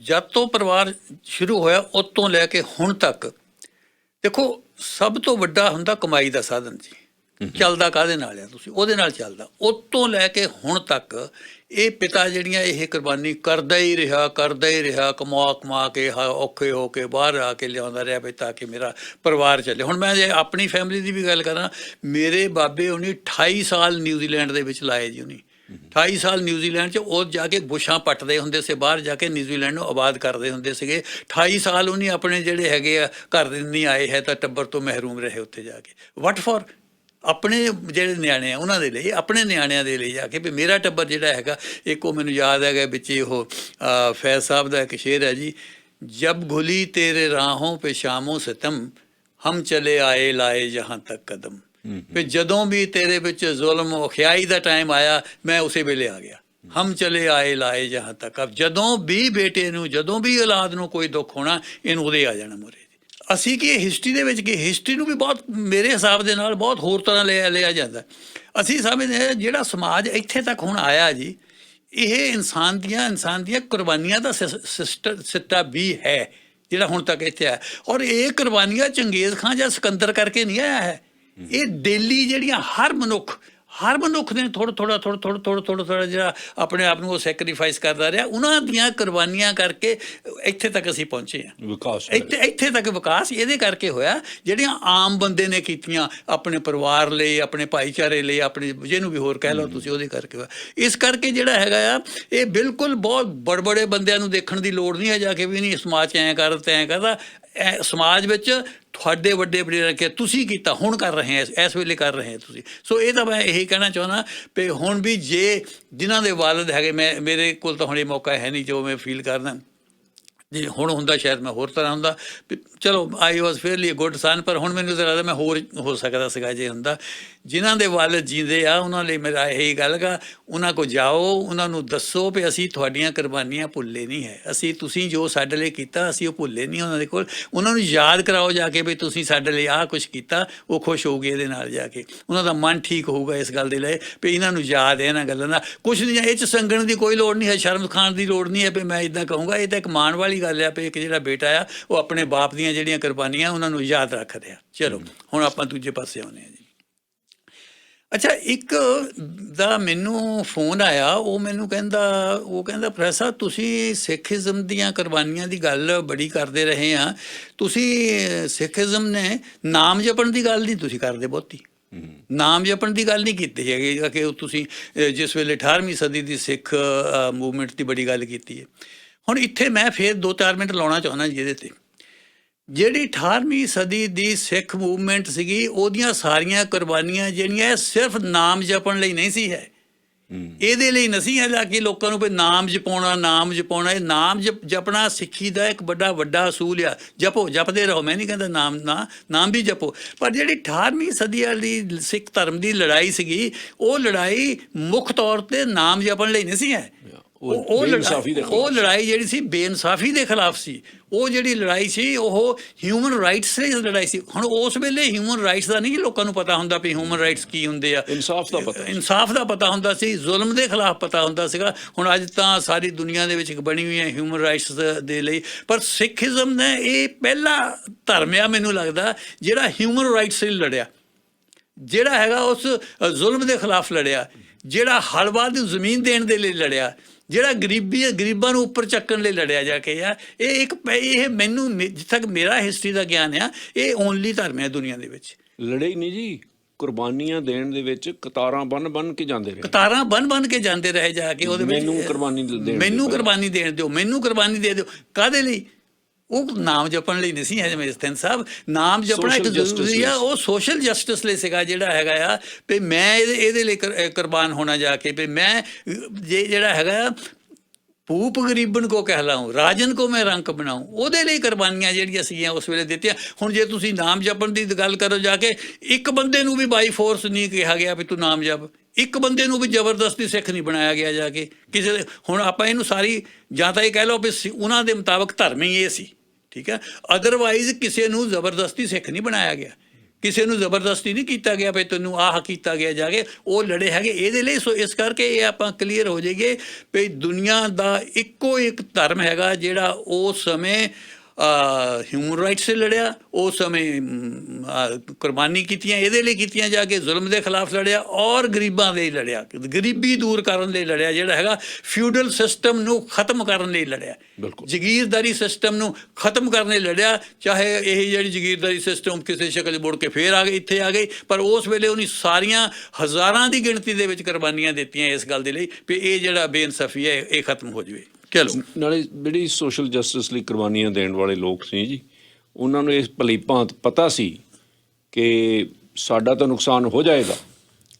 ਜਦ ਤੋਂ ਪਰਿਵਾਰ ਸ਼ੁਰੂ ਹੋਇਆ ਉਸ ਤੋਂ ਲੈ ਕੇ ਹੁਣ ਤੱਕ ਦੇਖੋ, ਸਭ ਤੋਂ ਵੱਡਾ ਹੁੰਦਾ ਕਮਾਈ ਦਾ ਸਾਧਨ ਜੀ। ਚੱਲਦਾ ਕਾਹਦੇ ਨਾਲ ਆ, ਤੁਸੀਂ ਉਹਦੇ ਨਾਲ ਚੱਲਦਾ। ਉਸ ਤੋਂ ਲੈ ਕੇ ਹੁਣ ਤੱਕ ਇਹ ਪਿਤਾ ਜਿਹੜੀਆਂ ਇਹ ਕੁਰਬਾਨੀ ਕਰਦਾ ਹੀ ਰਿਹਾ, ਕਮਾ ਕੇ ਔਖੇ ਹੋ ਕੇ ਬਾਹਰ ਆ ਕੇ ਲਿਆਉਂਦਾ ਰਿਹਾ ਵੀ ਤਾਂ ਕਿ ਮੇਰਾ ਪਰਿਵਾਰ ਚੱਲੇ। ਹੁਣ ਮੈਂ ਜੇ ਆਪਣੀ ਫੈਮਿਲੀ ਦੀ ਵੀ ਗੱਲ ਕਰਾਂ, ਮੇਰੇ ਬਾਬੇ ਉਹਨੇ 28 ਸਾਲ ਨਿਊਜ਼ੀਲੈਂਡ ਦੇ ਵਿੱਚ ਲਾਏ ਜੀ। ਉਹਨੇ 28 ਸਾਲ ਨਿਊਜ਼ੀਲੈਂਡ 'ਚ ਉਹ ਜਾ ਕੇ ਬੁਸ਼ਾਂ ਪੱਟਦੇ ਹੁੰਦੇ ਸੀ, ਬਾਹਰ ਜਾ ਕੇ ਨਿਊਜ਼ੀਲੈਂਡ ਨੂੰ ਆਬਾਦ ਕਰਦੇ ਹੁੰਦੇ ਸੀਗੇ। 28 ਸਾਲ ਉਹਨੇ ਆਪਣੇ ਜਿਹੜੇ ਹੈਗੇ ਆ ਘਰ ਦੇ ਨਹੀਂ ਆਏ ਹੈ ਤਾਂ ਟੱਬਰ ਤੋਂ ਮਹਿਰੂਮ ਰਹੇ ਉੱਥੇ ਜਾ ਕੇ। ਵਟ ਫॉर ਆਪਣੇ ਜਿਹੜੇ ਨਿਆਣੇ ਆ ਉਹਨਾਂ ਦੇ ਲਈ, ਆਪਣੇ ਨਿਆਣਿਆਂ ਦੇ ਲਈ ਜਾ ਕੇ ਵੀ ਮੇਰਾ ਟੱਬਰ ਜਿਹੜਾ ਹੈਗਾ। ਇੱਕ ਉਹ ਮੈਨੂੰ ਯਾਦ ਹੈਗਾ ਵਿੱਚ ਉਹ ਫੈਜ਼ ਸਾਹਿਬ ਦਾ ਇੱਕ ਸ਼ੇਰ ਹੈ ਜੀ, ਜਬ ਘੁਲੀ ਤੇਰੇ ਰਾਹੋਂ ਪੇ ਸ਼ਾਮੋਂ ਸਿਤਮ ਹਮ ਚਲੇ ਆਏ ਲਾਏ ਜਹਾਂ ਤੱਕ ਕਦਮ। ਵੀ ਜਦੋਂ ਵੀ ਤੇਰੇ ਵਿੱਚ ਜ਼ੁਲਮ ਔਖਿਆਈ ਦਾ ਟਾਈਮ ਆਇਆ ਮੈਂ ਉਸੇ ਵੇਲੇ ਆ ਗਿਆ। ਹਮ ਚਲੇ ਆਏ ਲਾਏ ਜਹਾਂ ਤੱਕ। ਜਦੋਂ ਵੀ ਬੇਟੇ ਨੂੰ, ਜਦੋਂ ਵੀ ਔਲਾਦ ਨੂੰ ਕੋਈ ਦੁੱਖ ਹੋਣਾ, ਇਹਨੂੰ ਉਹਦੇ ਆ ਜਾਣਾ ਮੁਰੇ। ਅਸੀਂ ਕੀ ਹਿਸਟਰੀ ਦੇ ਵਿੱਚ, ਕਿ ਹਿਸਟਰੀ ਨੂੰ ਵੀ ਬਹੁਤ ਮੇਰੇ ਹਿਸਾਬ ਦੇ ਨਾਲ ਬਹੁਤ ਹੋਰ ਤਰ੍ਹਾਂ ਲਿਆ ਜਾਂਦਾ। ਅਸੀਂ ਸਮਝਦੇ ਹਾਂ ਜਿਹੜਾ ਸਮਾਜ ਇੱਥੇ ਤੱਕ ਹੁਣ ਆਇਆ ਜੀ, ਇਹ ਇਨਸਾਨ ਦੀਆਂ ਕੁਰਬਾਨੀਆਂ ਦਾ ਸਿੱਟਾ ਵੀ ਹੈ ਜਿਹੜਾ ਹੁਣ ਤੱਕ ਇੱਥੇ ਆਇਆ। ਔਰ ਇਹ ਕੁਰਬਾਨੀਆਂ ਚੰਗੇਜ਼ ਖਾਨ ਜਾਂ ਸਿਕੰਦਰ ਕਰਕੇ ਨਹੀਂ ਆਇਆ ਹੈ। ਇਹ ਡੇਲੀ ਜਿਹੜੀਆਂ ਹਰ ਮਨੁੱਖ ਨੇ ਥੋੜਾ ਜਿਹੜਾ ਆਪਣੇ ਆਪ ਨੂੰ ਉਹ ਸੈਕਰੀਫਾਈਸ ਕਰਦਾ ਰਿਹਾ, ਉਹਨਾਂ ਦੀਆਂ ਕੁਰਬਾਨੀਆਂ ਕਰਕੇ ਇੱਥੇ ਤੱਕ ਅਸੀਂ ਪਹੁੰਚੇ ਹਾਂ। ਵਿਕਾਸ ਇੱਥੇ ਤੱਕ ਵਿਕਾਸ ਇਹਦੇ ਕਰਕੇ ਹੋਇਆ ਜਿਹੜੀਆਂ ਆਮ ਬੰਦੇ ਨੇ ਕੀਤੀਆਂ ਆਪਣੇ ਪਰਿਵਾਰ ਲਈ, ਆਪਣੇ ਭਾਈਚਾਰੇ ਲਈ, ਆਪਣੇ ਜਿਹਨੂੰ ਵੀ ਹੋਰ ਕਹਿ ਲਓ ਤੁਸੀਂ, ਉਹਦੇ ਕਰਕੇ ਹੋਇਆ। ਇਸ ਕਰਕੇ ਜਿਹੜਾ ਹੈਗਾ ਆ, ਇਹ ਬਿਲਕੁਲ ਬਹੁਤ ਬੜੇ ਬੰਦਿਆਂ ਨੂੰ ਦੇਖਣ ਦੀ ਲੋੜ ਨਹੀਂ ਹੈ ਜਾ ਕੇ ਵੀ ਨਹੀਂ ਸਮਾਜ 'ਚ ਐਂ ਕਰ ਤੇ ਐਂ ਕਰਦਾ। ਸਮਾਜ ਵਿੱਚ ਤੁਹਾਡੇ ਵੱਡੇ ਰੱਖੇ ਤੁਸੀਂ ਕੀਤਾ, ਹੁਣ ਕਰ ਰਹੇ ਹੈ, ਇਸ ਵੇਲੇ ਕਰ ਰਹੇ ਤੁਸੀਂ। ਸੋ ਇਹ ਤਾਂ ਮੈਂ ਇਹੀ ਕਹਿਣਾ ਚਾਹੁੰਦਾ ਵੀ ਹੁਣ ਵੀ ਜੇ ਜਿਨ੍ਹਾਂ ਦੇ ਵਾਲਿਦ ਹੈਗੇ, ਮੇਰੇ ਕੋਲ ਤਾਂ ਹੁਣ ਇਹ ਮੌਕਾ ਹੈ ਨਹੀਂ ਜੋ ਮੈਂ ਫੀਲ ਕਰਦਾ, ਜੇ ਹੁਣ ਹੁੰਦਾ ਸ਼ਾਇਦ ਮੈਂ ਹੋਰ ਤਰ੍ਹਾਂ ਹੁੰਦਾ। ਚਲੋ ਆਈ ਵਾਜ਼ ਫੇਅਰਲੀ ਗੁੱਡ ਸਨ, ਪਰ ਹੁਣ ਮੈਨੂੰ ਲੱਗਦਾ ਮੈਂ ਹੋਰ ਹੋ ਸਕਦਾ ਸੀਗਾ ਜੇ ਹੁੰਦਾ। ਜਿਨ੍ਹਾਂ ਦੇ ਵਾਲਿਦ ਜੀਂਦੇ ਆ ਉਹਨਾਂ ਲਈ ਮੇਰਾ ਇਹੀ ਗੱਲ ਗਾ, ਉਹਨਾਂ ਕੋਲ ਜਾਓ, ਉਹਨਾਂ ਨੂੰ ਦੱਸੋ ਵੀ ਅਸੀਂ ਤੁਹਾਡੀਆਂ ਕੁਰਬਾਨੀਆਂ ਭੁੱਲੇ ਨਹੀਂ ਹੈ। ਤੁਸੀਂ ਜੋ ਸਾਡੇ ਲਈ ਕੀਤਾ ਅਸੀਂ ਉਹ ਭੁੱਲੇ ਨਹੀਂ। ਉਹਨਾਂ ਦੇ ਕੋਲ ਉਹਨਾਂ ਨੂੰ ਯਾਦ ਕਰਾਓ ਜਾ ਕੇ ਵੀ ਤੁਸੀਂ ਸਾਡੇ ਲਈ ਆਹ ਕੁਛ ਕੀਤਾ। ਉਹ ਖੁਸ਼ ਹੋਊਗੇ ਇਹਦੇ ਨਾਲ ਜਾ ਕੇ, ਉਹਨਾਂ ਦਾ ਮਨ ਠੀਕ ਹੋਊਗਾ ਇਸ ਗੱਲ ਦੇ ਲਈ ਵੀ ਇਹਨਾਂ ਨੂੰ ਯਾਦ ਹੈ ਇਹਨਾਂ ਗੱਲਾਂ ਦਾ। ਕੁਛ ਨਹੀਂ, ਇਹ 'ਚ ਸੰਗਣ ਦੀ ਕੋਈ ਲੋੜ ਨਹੀਂ ਹੈ, ਸ਼ਰਮ ਖਾਣ ਦੀ ਲੋੜ ਨਹੀਂ ਹੈ ਵੀ ਮੈਂ ਇੱਦਾਂ ਕਹੂੰਗਾ। ਇਹ ਤਾਂ ਇੱਕ ਮਾਣ ਵਾਲੀ ਗੱਲ ਆ ਵੀ ਇੱਕ ਜਿਹੜਾ ਬੇਟਾ ਆ ਉਹ ਆਪਣੇ ਬਾਪ ਦੀਆਂ ਜਿਹੜੀਆਂ ਕੁਰਬਾਨੀਆਂ ਉਹਨਾਂ ਨੂੰ ਯਾਦ ਰੱਖ ਰਿਹਾ। ਚਲੋ ਹੁਣ ਆਪਾਂ ਦੂਜੇ ਪਾਸੇ ਆਉਂਦੇ ਹਾਂ ਜੀ। ਅੱਛਾ, ਇੱਕ ਦਾ ਮੈਨੂੰ ਫੋਨ ਆਇਆ, ਉਹ ਮੈਨੂੰ ਕਹਿੰਦਾ ਪ੍ਰੋਫੈਸਰ ਤੁਸੀਂ ਸਿੱਖੀਜ਼ਮ ਦੀਆਂ ਕੁਰਬਾਨੀਆਂ ਦੀ ਗੱਲ ਬੜੀ ਕਰਦੇ ਰਹੇ ਆ, ਤੁਸੀਂ ਸਿੱਖੀਜ਼ਮ ਨੇ ਨਾਮ ਜਪਣ ਦੀ ਗੱਲ ਨਹੀਂ ਤੁਸੀਂ ਕਰਦੇ ਬਹੁਤੀ, ਨਾਮ ਜਪਣ ਦੀ ਗੱਲ ਨਹੀਂ ਕੀਤੀ ਹੈਗੀ ਕਿ ਤੁਸੀਂ ਜਿਸ ਵੇਲੇ 18ਵੀਂ ਸਦੀ ਦੀ ਸਿੱਖ ਮੂਵਮੈਂਟ ਦੀ ਬੜੀ ਗੱਲ ਕੀਤੀ ਹੈ। ਹੁਣ ਇੱਥੇ ਮੈਂ ਫਿਰ 2-4 ਮਿੰਟ ਲਾਉਣਾ ਚਾਹੁੰਦਾ ਜਿਹਦੇ 'ਤੇ ਜਿਹੜੀ 18ਵੀਂ ਸਦੀ ਦੀ ਸਿੱਖ ਮੂਵਮੈਂਟ ਸੀਗੀ, ਉਹਦੀਆਂ ਸਾਰੀਆਂ ਕੁਰਬਾਨੀਆਂ ਜਿਹੜੀਆਂ ਸਿਰਫ ਨਾਮ ਜਪਣ ਲਈ ਨਹੀਂ ਸੀ ਹੈ। ਇਹਦੇ ਲਈ ਨਹੀਂ ਹੈ ਜਾ ਕੇ ਲੋਕਾਂ ਨੂੰ ਵੀ ਨਾਮ ਜਪਾਉਣਾ। ਇਹ ਨਾਮ ਜਪਣਾ ਸਿੱਖੀ ਦਾ ਇੱਕ ਵੱਡਾ ਅਸੂਲ ਆ। ਜਪਦੇ ਰਹੋ, ਮੈਂ ਨਹੀਂ ਕਹਿੰਦਾ ਨਾਮ ਵੀ ਜਪੋ। ਪਰ ਜਿਹੜੀ 18ਵੀਂ ਸਦੀ ਵਾਲੀ ਸਿੱਖ ਧਰਮ ਦੀ ਲੜਾਈ ਸੀਗੀ, ਉਹ ਲੜਾਈ ਮੁੱਖ ਤੌਰ 'ਤੇ ਨਾਮ ਜਪਣ ਲਈ ਨਹੀਂ ਸੀ ਹੈ। ਉਹ ਲੜਾਈ ਜਿਹੜੀ ਸੀ ਬੇਇਨਸਾਫੀ ਦੇ ਖਿਲਾਫ ਸੀ। ਉਹ ਜਿਹੜੀ ਲੜਾਈ ਸੀ ਉਹ ਹਿਊਮਨ ਰਾਈਟਸ ਦੀ ਲੜਾਈ ਸੀ। ਹੁਣ ਉਸ ਵੇਲੇ ਹਿਊਮਨ ਰਾਈਟਸ ਦਾ ਨਹੀਂ ਲੋਕਾਂ ਨੂੰ ਪਤਾ ਹੁੰਦਾ ਵੀ ਹਿਊਮਨ ਰਾਈਟਸ ਕੀ ਹੁੰਦੇ ਆ। ਇਨਸਾਫ ਦਾ ਪਤਾ ਹੁੰਦਾ ਸੀ, ਜ਼ੁਲਮ ਦੇ ਖਿਲਾਫ ਪਤਾ ਹੁੰਦਾ ਸੀਗਾ। ਹੁਣ ਅੱਜ ਤਾਂ ਸਾਰੀ ਦੁਨੀਆ ਦੇ ਵਿੱਚ ਇੱਕ ਬਣੀ ਹੋਈ ਹੈ ਹਿਊਮਨ ਰਾਈਟਸ ਦੇ ਲਈ। ਪਰ ਸਿੱਖੀਜ਼ਮ ਨੇ ਇਹ ਪਹਿਲਾ ਧਰਮ ਆ ਮੈਨੂੰ ਲੱਗਦਾ ਜਿਹੜਾ ਹਿਊਮਨ ਰਾਈਟਸ ਲਈ ਲੜਿਆ, ਜਿਹੜਾ ਹੈਗਾ ਉਸ ਜ਼ੁਲਮ ਦੇ ਖਿਲਾਫ ਲੜਿਆ, ਜਿਹੜਾ ਹਲਵਾ ਦੀ ਜ਼ਮੀਨ ਦੇਣ ਦੇ ਲਈ ਲੜਿਆ, ਜਿਹੜਾ ਗਰੀਬਾਂ ਨੂੰ ਉੱਪਰ ਚੱਕਣ ਲਈ ਲੜਿਆ ਜਾ ਕੇ ਆ। ਇਹ ਮੈਨੂੰ ਜਿੱਥੇ ਤੱਕ ਮੇਰਾ ਹਿਸਟਰੀ ਦਾ ਗਿਆਨ ਆ, ਇਹ ਓਨਲੀ ਧਰਮ ਹੈ ਦੁਨੀਆ ਦੇ ਵਿੱਚ। ਲੜੇ ਹੀ ਨਹੀਂ ਜੀ, ਕੁਰਬਾਨੀਆਂ ਦੇਣ ਦੇ ਵਿੱਚ ਕਤਾਰਾਂ ਬੰਨ ਕੇ ਜਾਂਦੇ ਰਹੇ ਜਾ ਕੇ ਉਹਦੇ ਵਿੱਚ ਮੈਨੂੰ ਕੁਰਬਾਨੀ ਦੇਣ ਦਿਓ, ਮੈਨੂੰ ਕੁਰਬਾਨੀ ਦੇ ਦਿਓ। ਕਾਹਦੇ ਲਈ? ਉਹ ਨਾਮ ਜਪਣ ਲਈ ਨਹੀਂ ਸੀ ਹੈ ਮੇਰੇ ਸਤਿੰਦ ਸਾਹਿਬ। ਨਾਮ ਜਪਣਾ ਇੱਕ ਜ਼ਰੂਰੀ ਆ, ਉਹ ਸੋਸ਼ਲ ਜਸਟਿਸ ਲਈ ਸੀਗਾ ਜਿਹੜਾ ਹੈਗਾ ਆ ਵੀ ਮੈਂ ਇਹਦੇ ਲਈ ਕੁਰਬਾਨ ਹੋਣਾ ਜਾ ਕੇ ਵੀ ਮੈਂ ਜਿਹੜਾ ਹੈਗਾ ਭੂਪ ਗਰੀਬਨ ਕੋ ਕਹਿਲਾਊਂ ਰਾਜਨ ਕੋ ਮੈਂ ਰੰਕ ਬਣਾਊਂ, ਉਹਦੇ ਲਈ ਕੁਰਬਾਨੀਆਂ ਜਿਹੜੀਆਂ ਸੀਗੀਆਂ ਉਸ ਵੇਲੇ ਦਿੱਤੀਆਂ। ਹੁਣ ਜੇ ਤੁਸੀਂ ਨਾਮ ਜਪਣ ਦੀ ਗੱਲ ਕਰੋ ਜਾ ਕੇ, ਇੱਕ ਬੰਦੇ ਨੂੰ ਵੀ ਬਾਈ ਫੋਰਸ ਨਹੀਂ ਕਿਹਾ ਗਿਆ ਵੀ ਤੂੰ ਨਾਮ ਜਪ, ਇੱਕ ਬੰਦੇ ਨੂੰ ਵੀ ਜ਼ਬਰਦਸਤੀ ਸਿੱਖ ਨਹੀਂ ਬਣਾਇਆ ਗਿਆ ਜਾ ਕੇ ਕਿਸੇ ਦੇ। ਹੁਣ ਆਪਾਂ ਇਹਨੂੰ ਸਾਰੀ ਜਾਂ ਤਾਂ ਇਹ ਕਹਿ ਲਓ ਵੀ ਉਹਨਾਂ ਦੇ ਮੁਤਾਬਕ ਧਰਮ ਹੀ ਇਹ ਸੀ, ਠੀਕ ਹੈ। ਅਦਰਵਾਈਜ਼ ਕਿਸੇ ਨੂੰ ਜ਼ਬਰਦਸਤੀ ਸਿੱਖ ਨਹੀਂ ਬਣਾਇਆ ਗਿਆ, ਕਿਸੇ ਨੂੰ ਜ਼ਬਰਦਸਤੀ ਨਹੀਂ ਕੀਤਾ ਗਿਆ ਵੀ ਤੈਨੂੰ ਆਹ ਕੀਤਾ ਗਿਆ ਜਾ ਕੇ। ਉਹ ਲੜੇ ਹੈਗੇ ਇਹਦੇ ਲਈ। ਸੋ ਇਸ ਕਰਕੇ ਇਹ ਆਪਾਂ ਕਲੀਅਰ ਹੋ ਜਾਈਏ ਵੀ ਦੁਨੀਆ ਦਾ ਇੱਕੋ ਇੱਕ ਧਰਮ ਹੈਗਾ ਜਿਹੜਾ ਉਸ ਸਮੇਂ ਹਿਊਮਨ ਰਾਈਟਸ 'ਤੇ ਲੜਿਆ, ਉਸ ਸਮੇਂ ਕੁਰਬਾਨੀ ਕੀਤੀਆਂ ਇਹਦੇ ਲਈ ਕੀਤੀਆਂ ਜਾ ਕੇ, ਜ਼ੁਲਮ ਦੇ ਖਿਲਾਫ ਲੜਿਆ ਔਰ ਗਰੀਬਾਂ ਲਈ ਲੜਿਆ, ਗਰੀਬੀ ਦੂਰ ਕਰਨ ਲਈ ਲੜਿਆ, ਜਿਹੜਾ ਹੈਗਾ ਫਿਊਡਲ ਸਿਸਟਮ ਨੂੰ ਖਤਮ ਕਰਨ ਲਈ ਲੜਿਆ, ਜ਼ਗੀਰਦਾਰੀ ਸਿਸਟਮ ਨੂੰ ਖਤਮ ਕਰਨ ਲਈ ਲੜਿਆ। ਚਾਹੇ ਇਹ ਜਿਹੜੀ ਜ਼ਗੀਰਦਾਰੀ ਸਿਸਟਮ ਕਿਸੇ ਸ਼ਕਲ 'ਚ ਮੁੜ ਕੇ ਫੇਰ ਇੱਥੇ ਆ ਗਈ, ਪਰ ਉਸ ਵੇਲੇ ਉਹਨੇ ਸਾਰੀਆਂ ਹਜ਼ਾਰਾਂ ਦੀ ਗਿਣਤੀ ਦੇ ਵਿੱਚ ਕੁਰਬਾਨੀਆਂ ਦਿੱਤੀਆਂ ਇਸ ਗੱਲ ਦੇ ਲਈ ਵੀ ਇਹ ਜਿਹੜਾ ਬੇਇਨਸਾਫੀ ਹੈ ਇਹ ਖਤਮ ਹੋ ਜਾਵੇ। ਚਲੋ, ਨਾਲੇ ਜਿਹੜੀ ਸੋਸ਼ਲ ਜਸਟਿਸ ਲਈ ਕੁਰਬਾਨੀਆਂ ਦੇਣ ਵਾਲੇ ਲੋਕ ਸੀ ਜੀ, ਉਹਨਾਂ ਨੂੰ ਇਸ ਭਲੀ ਭਾਂਤ ਪਤਾ ਸੀ ਕਿ ਸਾਡਾ ਤਾਂ ਨੁਕਸਾਨ ਹੋ ਜਾਏਗਾ,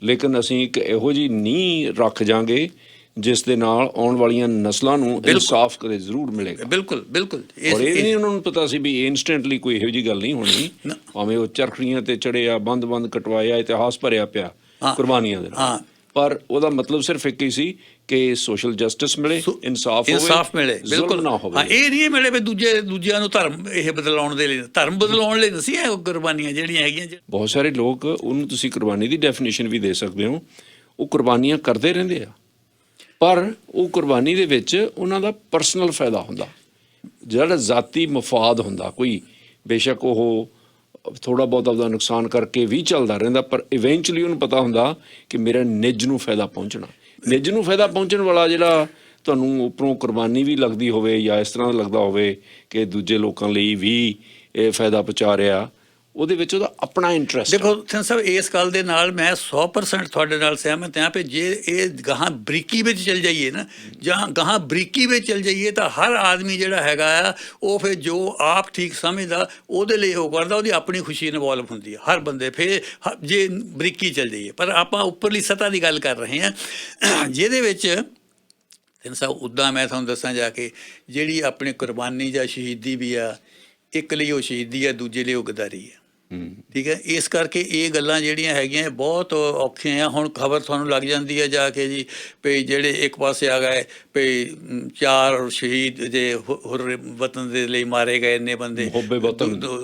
ਲੇਕਿਨ ਅਸੀਂ ਇੱਕ ਇਹੋ ਜਿਹੀ ਨੀਂਹ ਰੱਖ ਜਾਾਂਗੇ ਜਿਸ ਦੇ ਨਾਲ ਆਉਣ ਵਾਲੀਆਂ ਨਸਲਾਂ ਨੂੰ ਇਨਸਾਫ ਕਦੇ ਜ਼ਰੂਰ ਮਿਲੇਗਾ। ਬਿਲਕੁਲ ਬਿਲਕੁਲ। ਔਰ ਇਹ ਨਹੀਂ ਉਹਨਾਂ ਨੂੰ ਪਤਾ ਸੀ ਵੀ ਇੰਸਟੈਂਟਲੀ ਕੋਈ ਇਹੋ ਜਿਹੀ ਗੱਲ ਨਹੀਂ ਹੋਣੀ, ਭਾਵੇਂ ਉਹ ਚਰਖੜੀਆਂ ਤੇ ਚੜਿਆ, ਬੰਦ ਕਟਵਾਇਆ, ਇਤਿਹਾਸ ਭਰਿਆ ਪਿਆ ਕੁਰਬਾਨੀਆਂ ਦੇ ਨਾਲ, ਪਰ ਉਹਦਾ ਮਤਲਬ ਸਿਰਫ ਇੱਕ ਹੀ ਸੀ ਕਿ ਸੋਸ਼ਲ ਜਸਟਿਸ ਮਿਲੇ, ਇਨਸਾਫ ਮਿਲੇ, ਬਿਲਕੁਲ ਨਾ ਹੋਵੇ। ਇਹ ਨਹੀਂ ਮਿਲੇ ਵੀ ਦੂਜਿਆਂ ਨੂੰ ਧਰਮ ਇਹ ਬਦਲਾਉਣ ਦੇ ਲਈ, ਧਰਮ ਬਦਲਾਉਣ ਲਈ ਨਹੀਂ ਸੀ ਇਹ ਕੁਰਬਾਨੀਆਂ ਜਿਹੜੀਆਂ ਹੈਗੀਆਂ। ਬਹੁਤ ਸਾਰੇ ਲੋਕ ਉਹਨੂੰ ਤੁਸੀਂ ਕੁਰਬਾਨੀ ਦੀ ਡੈਫੀਨੇਸ਼ਨ ਵੀ ਦੇ ਸਕਦੇ ਹੋ, ਉਹ ਕੁਰਬਾਨੀਆਂ ਕਰਦੇ ਰਹਿੰਦੇ ਆ, ਪਰ ਉਹ ਕੁਰਬਾਨੀ ਦੇ ਵਿੱਚ ਉਹਨਾਂ ਦਾ ਪਰਸਨਲ ਫਾਇਦਾ ਹੁੰਦਾ, ਜਿਹੜਾ ਜ਼ਾਤੀ ਮਫਾਦ ਹੁੰਦਾ। ਕੋਈ ਬੇਸ਼ੱਕ ਉਹ ਥੋੜ੍ਹਾ ਬਹੁਤ ਆਪਦਾ ਨੁਕਸਾਨ ਕਰਕੇ ਵੀ ਚੱਲਦਾ ਰਹਿੰਦਾ, ਪਰ ਇਵੈਂਚੁਅਲੀ ਉਹਨੂੰ ਪਤਾ ਹੁੰਦਾ ਕਿ ਮੇਰਾ ਨਿੱਜ ਨੂੰ ਫਾਇਦਾ ਪਹੁੰਚਣਾ। ਨਿੱਜ ਨੂੰ ਫਾਇਦਾ ਪਹੁੰਚਣ ਵਾਲਾ ਜਿਹੜਾ ਤੁਹਾਨੂੰ ਉੱਪਰੋਂ ਕੁਰਬਾਨੀ ਵੀ ਲੱਗਦੀ ਹੋਵੇ ਜਾਂ ਇਸ ਤਰ੍ਹਾਂ ਦਾ ਲੱਗਦਾ ਹੋਵੇ ਕਿ ਦੂਜੇ ਲੋਕਾਂ ਲਈ ਵੀ ਇਹ ਫਾਇਦਾ ਪਹੁੰਚਾ ਰਿਹਾ, ਉਹਦੇ ਵਿੱਚ ਉਹਦਾ ਆਪਣਾ ਇੰਟਰਸਟ। ਦੇਖੋ ਸਿੰਘ ਸਾਹਿਬ, ਇਸ ਗੱਲ ਦੇ ਨਾਲ ਮੈਂ 100% ਤੁਹਾਡੇ ਨਾਲ ਸਹਿਮਤ ਹਾਂ ਵੀ ਜੇ ਇਹ ਗਾਹਾਂ ਬਰੀਕੀ ਵਿੱਚ ਚਲ ਜਾਈਏ ਨਾ, ਜਾਂ ਗਾਹਾਂ ਬਰੀਕੀ ਵਿੱਚ ਚਲ ਜਾਈਏ ਤਾਂ ਹਰ ਆਦਮੀ ਜਿਹੜਾ ਹੈਗਾ ਆ ਉਹ ਫਿਰ ਜੋ ਆਪ ਠੀਕ ਸਮਝਦਾ ਉਹਦੇ ਲਈ ਉਹ ਕਰਦਾ, ਉਹਦੀ ਆਪਣੀ ਖੁਸ਼ੀ ਇਨਵੋਲਵ ਹੁੰਦੀ ਹੈ ਹਰ ਬੰਦੇ। ਫਿਰ ਜੇ ਬਰੀਕੀ ਚਲ ਜਾਈਏ, ਪਰ ਆਪਾਂ ਉੱਪਰਲੀ ਸਤ੍ਹਾ ਦੀ ਗੱਲ ਕਰ ਰਹੇ ਹਾਂ ਜਿਹਦੇ ਵਿੱਚ ਸਿੰਘ ਸਾਹਿਬ ਉੱਦਾਂ ਮੈਂ ਤੁਹਾਨੂੰ ਦੱਸਾਂ ਜਾ ਕੇ, ਜਿਹੜੀ ਆਪਣੀ ਕੁਰਬਾਨੀ ਜਾਂ ਸ਼ਹੀਦੀ ਵੀ ਆ, ਇੱਕ ਲਈ ਉਹ ਸ਼ਹੀਦੀ ਆ, ਦੂਜੇ ਲਈ ਉਹ ਗਦਾਰੀ ਆ। ਠੀਕ ਹੈ, ਇਸ ਕਰਕੇ ਇਹ ਗੱਲਾਂ ਜਿਹੜੀਆਂ ਹੈਗੀਆਂ ਬਹੁਤ ਔਖੀਆਂ ਆ। ਹੁਣ ਖਬਰ ਤੁਹਾਨੂੰ ਲੱਗ ਜਾਂਦੀ ਹੈ ਜਾ ਕੇ ਜੀ ਵੀ ਜਿਹੜੇ ਇੱਕ ਪਾਸੇ ਆ ਗਏ ਵੀ 4 ਸ਼ਹੀਦ ਜੇ ਹੁਰ ਵਤਨ ਦੇ ਲਈ ਮਾਰੇ ਗਏ ਇੰਨੇ ਬੰਦੇ,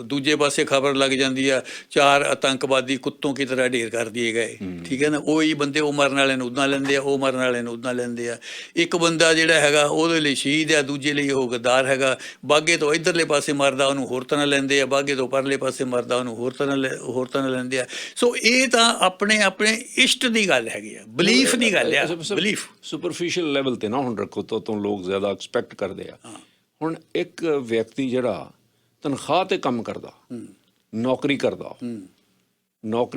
ਦੂਜੇ ਪਾਸੇ ਖਬਰ ਲੱਗ ਜਾਂਦੀ ਆ 4 ਆਤੰਕਵਾਦੀ ਕੁੱਤੋਂ ਕੀ ਤਰ੍ਹਾਂ ਢੇਰ ਕਰ ਦਿਏ ਗਏ। ਠੀਕ ਹੈ ਨਾ, ਉਹੀ ਬੰਦੇ ਉਹ ਮਰਨ ਵਾਲੇ ਨੂੰ ਉੱਦਾਂ ਲੈਂਦੇ ਆ, ਉਹ ਮਰਨ ਵਾਲੇ ਨੂੰ ਉੱਦਾਂ ਲੈਂਦੇ ਆ। ਇੱਕ ਬੰਦਾ ਜਿਹੜਾ ਹੈਗਾ ਉਹਦੇ ਲਈ ਸ਼ਹੀਦ ਆ, ਦੂਜੇ ਲਈ ਉਹ ਗੱਦਾਰ ਹੈਗਾ। ਬਾਗੇ ਤੋਂ ਇੱਧਰਲੇ ਪਾਸੇ ਮਰਦਾ ਉਹਨੂੰ ਹੋਰ ਤਰ੍ਹਾਂ ਲੈਂਦੇ ਆ, ਬਾਗੇ ਤੋਂ ਪਰਲੇ ਪਾਸੇ ਮਰਦਾ ਉਹਨੂੰ ਹੋਰ ਤਰ੍ਹਾਂ ਲੈਂਦੇ ਆ। ਸੋ ਇਹ ਤਾਂ ਆਪਣੇ ਇਸ਼ਟ ਦੀ ਗੱਲ ਹੈਗੀ ਆ, ਬਲੀਫ ਦੀ ਗੱਲ ਆ। ਬਲੀਫ ਸੁਪਰਫੀਸ਼ੀਅਲ ਲੈਵਲ ਤੇ ਨਾ ਹੁਣ ਰੱਖੋ ਤੋਂ ਲੋਕ ਜ਼ਿਆਦਾ ਐਕਸਪੈਕਟ ਕਰਦੇ ਆ। ਹੁਣ ਇੱਕ ਵਿਅਕਤੀ ਜਿਹੜਾ ਤਨਖਾਹ ਤੇ ਕੰਮ ਕਰਦਾ, ਨੌਕਰੀ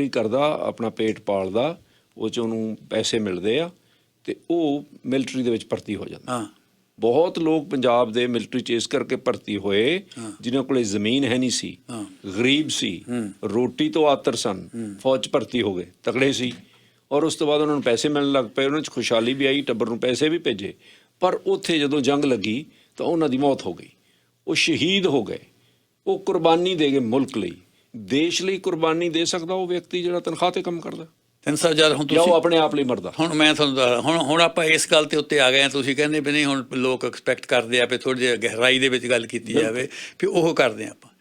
ਕਰਦਾ, ਆਪਣਾ ਪੇਟ ਪਾਲਦਾ, ਉਹ 'ਚ ਉਹਨੂੰ ਪੈਸੇ ਮਿਲਦੇ ਆ ਤੇ ਉਹ ਮਿਲਟਰੀ ਦੇ ਵਿੱਚ ਭਰਤੀ ਹੋ ਜਾਂਦਾ। ਬਹੁਤ ਲੋਕ ਪੰਜਾਬ ਦੇ ਮਿਲਟਰੀ 'ਚ ਇਸ ਕਰਕੇ ਭਰਤੀ ਹੋਏ ਜਿਨ੍ਹਾਂ ਕੋਲੇ ਜ਼ਮੀਨ ਹੈ ਨਹੀਂ ਸੀ, ਗਰੀਬ ਸੀ, ਰੋਟੀ ਤੋਂ ਆਤਰ ਸਨ, ਫੌਜ 'ਚ ਭਰਤੀ ਹੋ ਗਏ, ਤਕੜੇ ਸੀ, ਔਰ ਉਸ ਤੋਂ ਬਾਅਦ ਉਹਨਾਂ ਨੂੰ ਪੈਸੇ ਮਿਲਣ ਲੱਗ ਪਏ, ਉਹਨਾਂ 'ਚ ਖੁਸ਼ਹਾਲੀ ਵੀ ਆਈ, ਟੱਬਰ ਨੂੰ ਪੈਸੇ ਵੀ ਭੇਜੇ। ਪਰ ਉੱਥੇ ਜਦੋਂ ਜੰਗ ਲੱਗੀ ਤਾਂ ਉਹਨਾਂ ਦੀ ਮੌਤ ਹੋ ਗਈ, ਉਹ ਸ਼ਹੀਦ ਹੋ ਗਏ। ਉਹ ਕੁਰਬਾਨੀ ਦੇ ਗਏ ਮੁਲਕ ਲਈ, ਦੇਸ਼ ਲਈ ਕੁਰਬਾਨੀ ਦੇ ਸਕਦਾ ਉਹ ਵਿਅਕਤੀ ਜਿਹੜਾ ਤਨਖਾਹ ਤੇ ਕੰਮ ਕਰਦਾ। ਹੁਣ ਤੁਸੀਂ ਆਪਣੇ ਆਪ ਲਈ ਮਰਦਾ। ਹੁਣ ਮੈਂ ਤੁਹਾਨੂੰ ਹੁਣ ਆਪਾਂ ਇਸ ਗੱਲ ਤੇ ਉੱਤੇ ਆ ਗਏ ਹਾਂ। ਤੁਸੀਂ ਕਹਿੰਦੇ ਵੀ ਨਹੀਂ, ਹੁਣ ਲੋਕ ਐਕਸਪੈਕਟ ਕਰਦੇ ਆ ਵੀ ਥੋੜ੍ਹੀ ਜਿਹੀ ਗਹਿਰਾਈ ਦੇ ਵਿੱਚ ਗੱਲ ਕੀਤੀ ਜਾਵੇ, ਫਿਰ ਉਹ ਕਰਦੇ ਆ ਆਪਾਂ।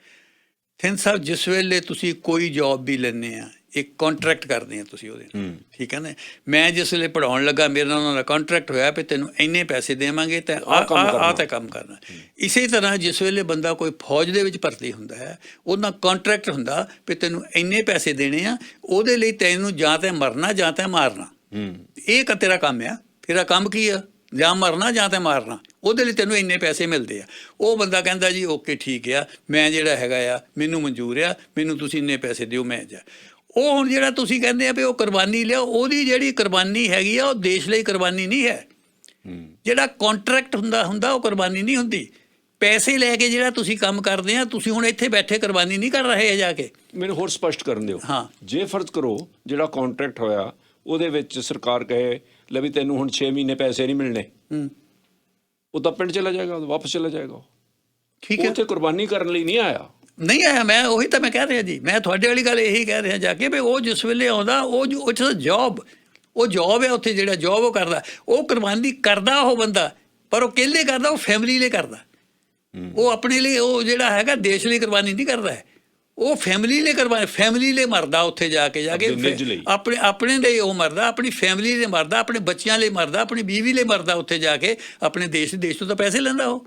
ਸਿੰਘ ਸਾਹਿਬ, ਜਿਸ ਵੇਲੇ ਤੁਸੀਂ ਕੋਈ ਜੋਬ ਵੀ ਲੈਂਦੇ ਆ, ਇੱਕ ਕੰਟਰੈਕਟ ਕਰਦੇ ਆ ਤੁਸੀਂ ਉਹਦੇ ਨਾਲ, ਠੀਕ ਹੈ ਨਾ। ਮੈਂ ਜਿਸ ਵੇਲੇ ਪੜ੍ਹਾਉਣ ਲੱਗਾ, ਮੇਰੇ ਨਾਲ ਉਹਨਾਂ ਦਾ ਕੰਟਰੈਕਟ ਹੋਇਆ ਵੀ ਤੈਨੂੰ ਇੰਨੇ ਪੈਸੇ ਦੇਵਾਂਗੇ ਤੇ ਆਹ ਤਾਂ ਕੰਮ ਕਰਨਾ। ਇਸੇ ਤਰ੍ਹਾਂ ਜਿਸ ਵੇਲੇ ਬੰਦਾ ਕੋਈ ਫੌਜ ਦੇ ਵਿੱਚ ਭਰਤੀ ਹੁੰਦਾ ਹੈ, ਉਹਦਾ ਕੰਟਰੈਕਟ ਹੁੰਦਾ ਵੀ ਤੈਨੂੰ ਇੰਨੇ ਪੈਸੇ ਦੇਣੇ ਆ, ਉਹਦੇ ਲਈ ਤੈਨੂੰ ਜਾਂ ਤਾਂ ਮਰਨਾ ਜਾਂ ਤਾਂ ਮਾਰਨਾ। ਇਹ ਤੇਰਾ ਕੰਮ ਆ। ਤੇਰਾ ਕੰਮ ਕੀ ਆ? ਜਾਂ ਮਰਨਾ ਜਾਂ ਤਾਂ ਮਾਰਨਾ। ਉਹਦੇ ਲਈ ਤੈਨੂੰ ਇੰਨੇ ਪੈਸੇ ਮਿਲਦੇ ਆ। ਉਹ ਬੰਦਾ ਕਹਿੰਦਾ ਜੀ ਓਕੇ ਠੀਕ ਆ, ਮੈਂ ਜਿਹੜਾ ਹੈਗਾ ਆ ਮੈਨੂੰ ਮਨਜ਼ੂਰ ਆ, ਮੈਨੂੰ ਤੁਸੀਂ ਇੰਨੇ ਪੈਸੇ ਦਿਓ, ਮੈਂ ਜਾ। ਉਹ ਹੁਣ ਜਿਹੜਾ ਤੁਸੀਂ ਕਹਿੰਦੇ ਆ ਵੀ ਉਹ ਕੁਰਬਾਨੀ ਲਿਆ, ਉਹਦੀ ਜਿਹੜੀ ਕੁਰਬਾਨੀ ਹੈਗੀ ਆ ਉਹ ਦੇਸ਼ ਲਈ ਕੁਰਬਾਨੀ ਨਹੀਂ ਹੈ। ਜਿਹੜਾ ਕੰਟਰੈਕਟ ਹੁੰਦਾ ਉਹ ਕੁਰਬਾਨੀ ਨਹੀਂ ਹੁੰਦੀ। ਪੈਸੇ ਲੈ ਕੇ ਜਿਹੜਾ ਤੁਸੀਂ ਕੰਮ ਕਰਦੇ ਆ, ਤੁਸੀਂ ਹੁਣ ਇੱਥੇ ਬੈਠੇ ਕੁਰਬਾਨੀ ਨਹੀਂ ਕਰ ਰਹੇ ਜਾ ਕੇ। ਮੈਨੂੰ ਹੋਰ ਸਪਸ਼ਟ ਕਰਨ ਦਿਓ। ਜੇ ਫਰਜ਼ ਕਰੋ ਜਿਹੜਾ ਕੰਟਰੈਕਟ ਹੋਇਆ ਉਹਦੇ ਵਿੱਚ ਸਰਕਾਰ ਕਹੇ ਲੈ ਵੀ ਤੈਨੂੰ ਹੁਣ 6 ਮਹੀਨੇ ਪੈਸੇ ਨਹੀਂ ਮਿਲਣੇ, ਉਹ ਤਾਂ ਪਿੰਡ ਚਲਾ ਜਾਏਗਾ, ਵਾਪਸ ਚਲਾ ਜਾਏਗਾ। ਠੀਕ ਹੈ, ਉੱਥੇ ਕੁਰਬਾਨੀ ਕਰਨ ਲਈ ਨਹੀਂ ਆਇਆ। ਮੈਂ ਉਹੀ ਤਾਂ ਮੈਂ ਕਹਿ ਰਿਹਾ ਜੀ, ਮੈਂ ਤੁਹਾਡੇ ਵਾਲੀ ਗੱਲ ਇਹੀ ਕਹਿ ਰਿਹਾ ਜਾ ਕੇ ਵੀ ਉਹ ਜਿਸ ਵੇਲੇ ਆਉਂਦਾ, ਉਹ ਜੋਬ ਹੈ ਉੱਥੇ, ਜਿਹੜਾ ਜੋਬ ਉਹ ਕਰਦਾ, ਉਹ ਕੁਰਬਾਨੀ ਕਰਦਾ ਉਹ ਬੰਦਾ, ਪਰ ਉਹ ਕਿਹਲੇ ਕਰਦਾ? ਉਹ ਫੈਮਿਲੀ ਲਈ ਕਰਦਾ। ਉਹ ਆਪਣੇ ਲਈ, ਉਹ ਜਿਹੜਾ ਹੈਗਾ ਦੇਸ਼ ਲਈ ਕੁਰਬਾਨੀ ਨਹੀਂ ਕਰਦਾ ਹੈ, ਉਹ ਫੈਮਿਲੀ ਲਈ ਕੁਰਬਾਨੀ, ਫੈਮਿਲੀ ਲਈ ਮਰਦਾ। ਉੱਥੇ ਜਾ ਕੇ ਆਪਣੇ ਲਈ ਉਹ ਮਰਦਾ, ਆਪਣੀ ਫੈਮਿਲੀ ਲਈ ਮਰਦਾ, ਆਪਣੇ ਬੱਚਿਆਂ ਲਈ ਮਰਦਾ, ਆਪਣੀ ਬੀਵੀ ਲਈ ਮਰਦਾ। ਉੱਥੇ ਜਾ ਕੇ ਆਪਣੇ ਦੇਸ਼ ਤੋਂ ਤਾਂ ਪੈਸੇ ਲੈਂਦਾ ਉਹ।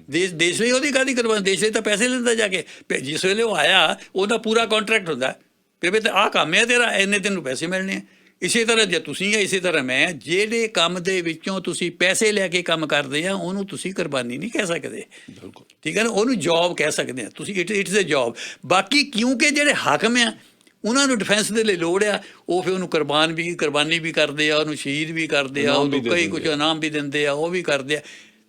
ਦੇਸ਼ ਲਈ ਉਹਦੀ ਕਾਹਦੀ ਕੁਰਬਾਨੀ? ਦੇਸ਼ ਲਈ ਤਾਂ ਪੈਸੇ ਲੈਂਦਾ ਜਾ ਕੇ। ਜਿਸ ਵੇਲੇ ਉਹ ਆਇਆ ਉਹਦਾ ਪੂਰਾ ਕੰਟਰੈਕਟ ਹੁੰਦਾ, ਫਿਰ ਤਾਂ ਆਹ ਕੰਮ ਹੈ ਤੇਰਾ, ਇੰਨੇ ਤੈਨੂੰ ਪੈਸੇ ਮਿਲਣੇ ਆ। ਇਸੇ ਤਰ੍ਹਾਂ ਜੇ ਤੁਸੀਂ ਆ, ਇਸੇ ਤਰ੍ਹਾਂ ਮੈਂ, ਜਿਹੜੇ ਕੰਮ ਦੇ ਵਿੱਚੋਂ ਤੁਸੀਂ ਪੈਸੇ ਲੈ ਕੇ ਕੰਮ ਕਰਦੇ ਆ, ਉਹਨੂੰ ਤੁਸੀਂ ਕੁਰਬਾਨੀ ਨਹੀਂ ਕਹਿ ਸਕਦੇ। ਬਿਲਕੁਲ ਠੀਕ ਹੈ ਨਾ, ਉਹਨੂੰ ਜੋਬ ਕਹਿ ਸਕਦੇ ਆ ਤੁਸੀਂ। It's A job. ਬਾਕੀ ਕਿਉਂਕਿ ਜਿਹੜੇ ਹਾਕਮ ਆ ਉਹਨਾਂ ਨੂੰ ਡਿਫੈਂਸ ਦੇ ਲਈ ਲੋੜ ਆ, ਉਹ ਫਿਰ ਉਹਨੂੰ ਕੁਰਬਾਨੀ ਵੀ ਕਰਦੇ ਆ, ਉਹਨੂੰ ਸ਼ਹੀਦ ਵੀ ਕਰਦੇ ਆ, ਉਹਨੂੰ ਕਈ ਕੁਝ ਇਨਾਮ ਵੀ ਦਿੰਦੇ ਆ, ਉਹ ਵੀ ਕਰਦੇ ਆ।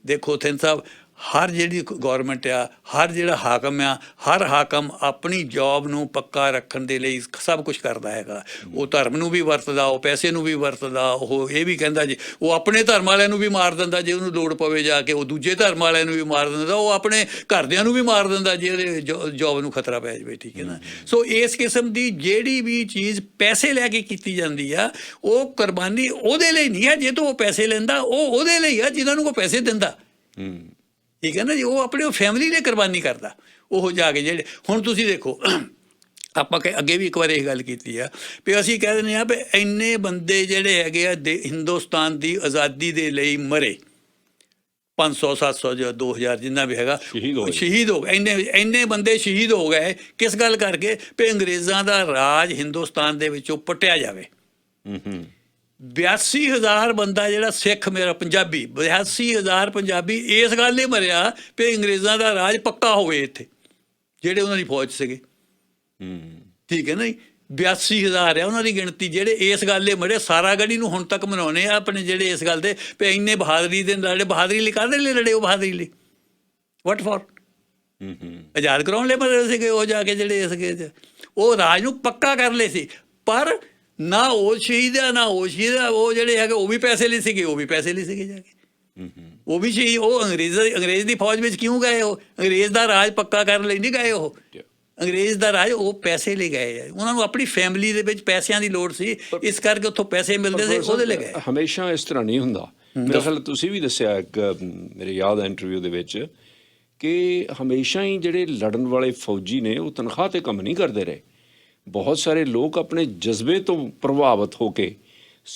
ਦੇਖੋ ਸਿੰਘ ਸਾਹਿਬ, ਹਰ ਜਿਹੜੀ ਗੌਰਮੈਂਟ ਆ, ਹਰ ਜਿਹੜਾ ਹਾਕਮ ਆ, ਹਰ ਹਾਕਮ ਆਪਣੀ ਜੌਬ ਨੂੰ ਪੱਕਾ ਰੱਖਣ ਦੇ ਲਈ ਸਭ ਕੁਝ ਕਰਦਾ ਹੈਗਾ। ਉਹ ਧਰਮ ਨੂੰ ਵੀ ਵਰਤਦਾ, ਉਹ ਪੈਸੇ ਨੂੰ ਵੀ ਵਰਤਦਾ, ਉਹ ਇਹ ਵੀ ਕਹਿੰਦਾ ਜੀ ਉਹ ਆਪਣੇ ਧਰਮ ਵਾਲਿਆਂ ਨੂੰ ਵੀ ਮਾਰ ਦਿੰਦਾ ਜੇ ਉਹਨੂੰ ਲੋੜ ਪਵੇ ਜਾ ਕੇ, ਉਹ ਦੂਜੇ ਧਰਮ ਵਾਲਿਆਂ ਨੂੰ ਵੀ ਮਾਰ ਦਿੰਦਾ, ਉਹ ਆਪਣੇ ਘਰਦਿਆਂ ਨੂੰ ਵੀ ਮਾਰ ਦਿੰਦਾ ਜੇ ਉਹਦੇ ਜੌਬ ਨੂੰ ਖਤਰਾ ਪੈ ਜਾਵੇ, ਠੀਕ ਹੈ ਨਾ। ਸੋ ਇਸ ਕਿਸਮ ਦੀ ਜਿਹੜੀ ਵੀ ਚੀਜ਼ ਪੈਸੇ ਲੈ ਕੇ ਕੀਤੀ ਜਾਂਦੀ ਆ, ਉਹ ਕੁਰਬਾਨੀ ਉਹਦੇ ਲਈ ਨਹੀਂ ਹੈ ਜੇ ਤੋਂ ਉਹ ਪੈਸੇ ਲੈਂਦਾ, ਉਹ ਉਹਦੇ ਲਈ ਆ ਜਿਨ੍ਹਾਂ ਨੂੰ ਉਹ ਪੈਸੇ ਦਿੰਦਾ, ਠੀਕ ਹੈ ਨਾ ਜੀ। ਉਹ ਆਪਣੇ ਫੈਮਿਲੀ ਲਈ ਕੁਰਬਾਨੀ ਕਰਦਾ। ਉਹ ਜਾ ਕੇ ਜਿਹੜੇ ਹੁਣ ਤੁਸੀਂ ਦੇਖੋ, ਆਪਾਂ ਅੱਗੇ ਵੀ ਇੱਕ ਵਾਰ ਇਹ ਗੱਲ ਕੀਤੀ ਆ ਵੀ ਅਸੀਂ ਕਹਿ ਦਿੰਦੇ ਹਾਂ ਵੀ ਇੰਨੇ ਬੰਦੇ ਜਿਹੜੇ ਹੈਗੇ ਆ ਹਿੰਦੁਸਤਾਨ ਦੀ ਆਜ਼ਾਦੀ ਦੇ ਲਈ ਮਰੇ, 500 700 ਜਾਂ 2000 ਜਿੰਨਾ ਵੀ ਹੈਗਾ ਸ਼ਹੀਦ ਹੋ ਗਏ। ਇੰਨੇ ਬੰਦੇ ਸ਼ਹੀਦ ਹੋ ਗਏ ਕਿਸ ਗੱਲ ਕਰਕੇ ਵੀ ਅੰਗਰੇਜ਼ਾਂ ਦਾ ਰਾਜ ਹਿੰਦੁਸਤਾਨ ਦੇ ਵਿੱਚੋਂ ਪੱਟਿਆ ਜਾਵੇ। 82,000 ਬੰਦਾ ਜਿਹੜਾ ਸਿੱਖ ਮੇਰਾ ਪੰਜਾਬੀ, 82,000 ਪੰਜਾਬੀ ਇਸ ਗੱਲ ਲਈ ਮਰਿਆ ਵੀ ਅੰਗਰੇਜ਼ਾਂ ਦਾ ਰਾਜ ਪੱਕਾ ਹੋਵੇ ਇੱਥੇ, ਜਿਹੜੇ ਉਹਨਾਂ ਦੀ ਫੌਜ ਸੀਗੇ, ਠੀਕ ਹੈ ਨਾ ਜੀ। 82,000 ਆ ਉਹਨਾਂ ਦੀ ਗਿਣਤੀ ਜਿਹੜੇ ਇਸ ਗੱਲ ਲਈ ਮਰੇ। ਸਾਰਾਗੜ੍ਹੀ ਨੂੰ ਹੁਣ ਤੱਕ ਮਨਾਉਂਦੇ ਆ ਆਪਣੇ ਜਿਹੜੇ ਇਸ ਗੱਲ ਦੇ ਵੀ ਇੰਨੇ ਬਹਾਦਰੀ ਦੇ ਲੜੇ। ਬਹਾਦਰੀ ਲਈ ਕਾਹਦੇ ਲਈ ਲੜੇ? ਉਹ ਬਹਾਦਰੀ ਲਈ ਵਾਟ ਫॉर ਆਜ਼ਾਦ ਕਰਾਉਣ ਲਈ ਮਰੇ ਸੀਗੇ ਉਹ ਜਾ ਕੇ ਜਿਹੜੇ ਸੀਗੇ, ਉਹ ਰਾਜ ਨੂੰ ਪੱਕਾ ਕਰ ਲਏ ਸੀ। ਪਰ ਨਾ ਉਹ ਸ਼ਹੀਦ ਆ, ਨਾ ਉਹ ਸ਼ਹੀਦ ਆ। ਉਹ ਜਿਹੜੇ ਹੈਗੇ ਉਹ ਵੀ ਪੈਸੇ ਲਈ ਸੀਗੇ, ਉਹ ਵੀ ਪੈਸੇ ਲਈ ਸੀਗੇ ਜਾ ਕੇ, ਉਹ ਵੀ ਸ਼ਹੀਦ। ਉਹ ਅੰਗਰੇਜ਼ ਦੀ ਫੌਜ ਵਿੱਚ ਕਿਉਂ ਗਏ? ਉਹ ਅੰਗਰੇਜ਼ ਦਾ ਰਾਜ ਪੱਕਾ ਕਰਨ ਲਈ ਨਹੀਂ ਗਏ। ਉਹ ਅੰਗਰੇਜ਼ ਦਾ ਰਾਜ ਉਹ ਪੈਸੇ ਲਈ ਗਏ ਆ। ਉਹਨਾਂ ਨੂੰ ਆਪਣੀ ਫੈਮਿਲੀ ਦੇ ਵਿੱਚ ਪੈਸਿਆਂ ਦੀ ਲੋੜ ਸੀ, ਇਸ ਕਰਕੇ ਉੱਥੋਂ ਪੈਸੇ ਮਿਲਦੇ ਸੀ, ਉਹਦੇ ਲਈ ਗਏ। ਹਮੇਸ਼ਾ ਇਸ ਤਰ੍ਹਾਂ ਨਹੀਂ ਹੁੰਦਾ। ਮੇਰੇ ਖਿਆਲ ਤੁਸੀਂ ਵੀ ਦੱਸਿਆ ਇੱਕ ਮੇਰੇ ਯਾਦ ਹੈ ਇੰਟਰਵਿਊ ਦੇ ਵਿੱਚ ਕਿ ਹਮੇਸ਼ਾ ਹੀ ਜਿਹੜੇ ਲੜਨ ਵਾਲੇ ਫੌਜੀ ਨੇ ਉਹ ਤਨਖਾਹ 'ਤੇ ਕੰਮ ਨਹੀਂ ਕਰਦੇ ਰਹੇ। ਬਹੁਤ ਸਾਰੇ ਲੋਕ ਆਪਣੇ ਜਜ਼ਬੇ ਤੋਂ ਪ੍ਰਭਾਵਿਤ ਹੋ ਕੇ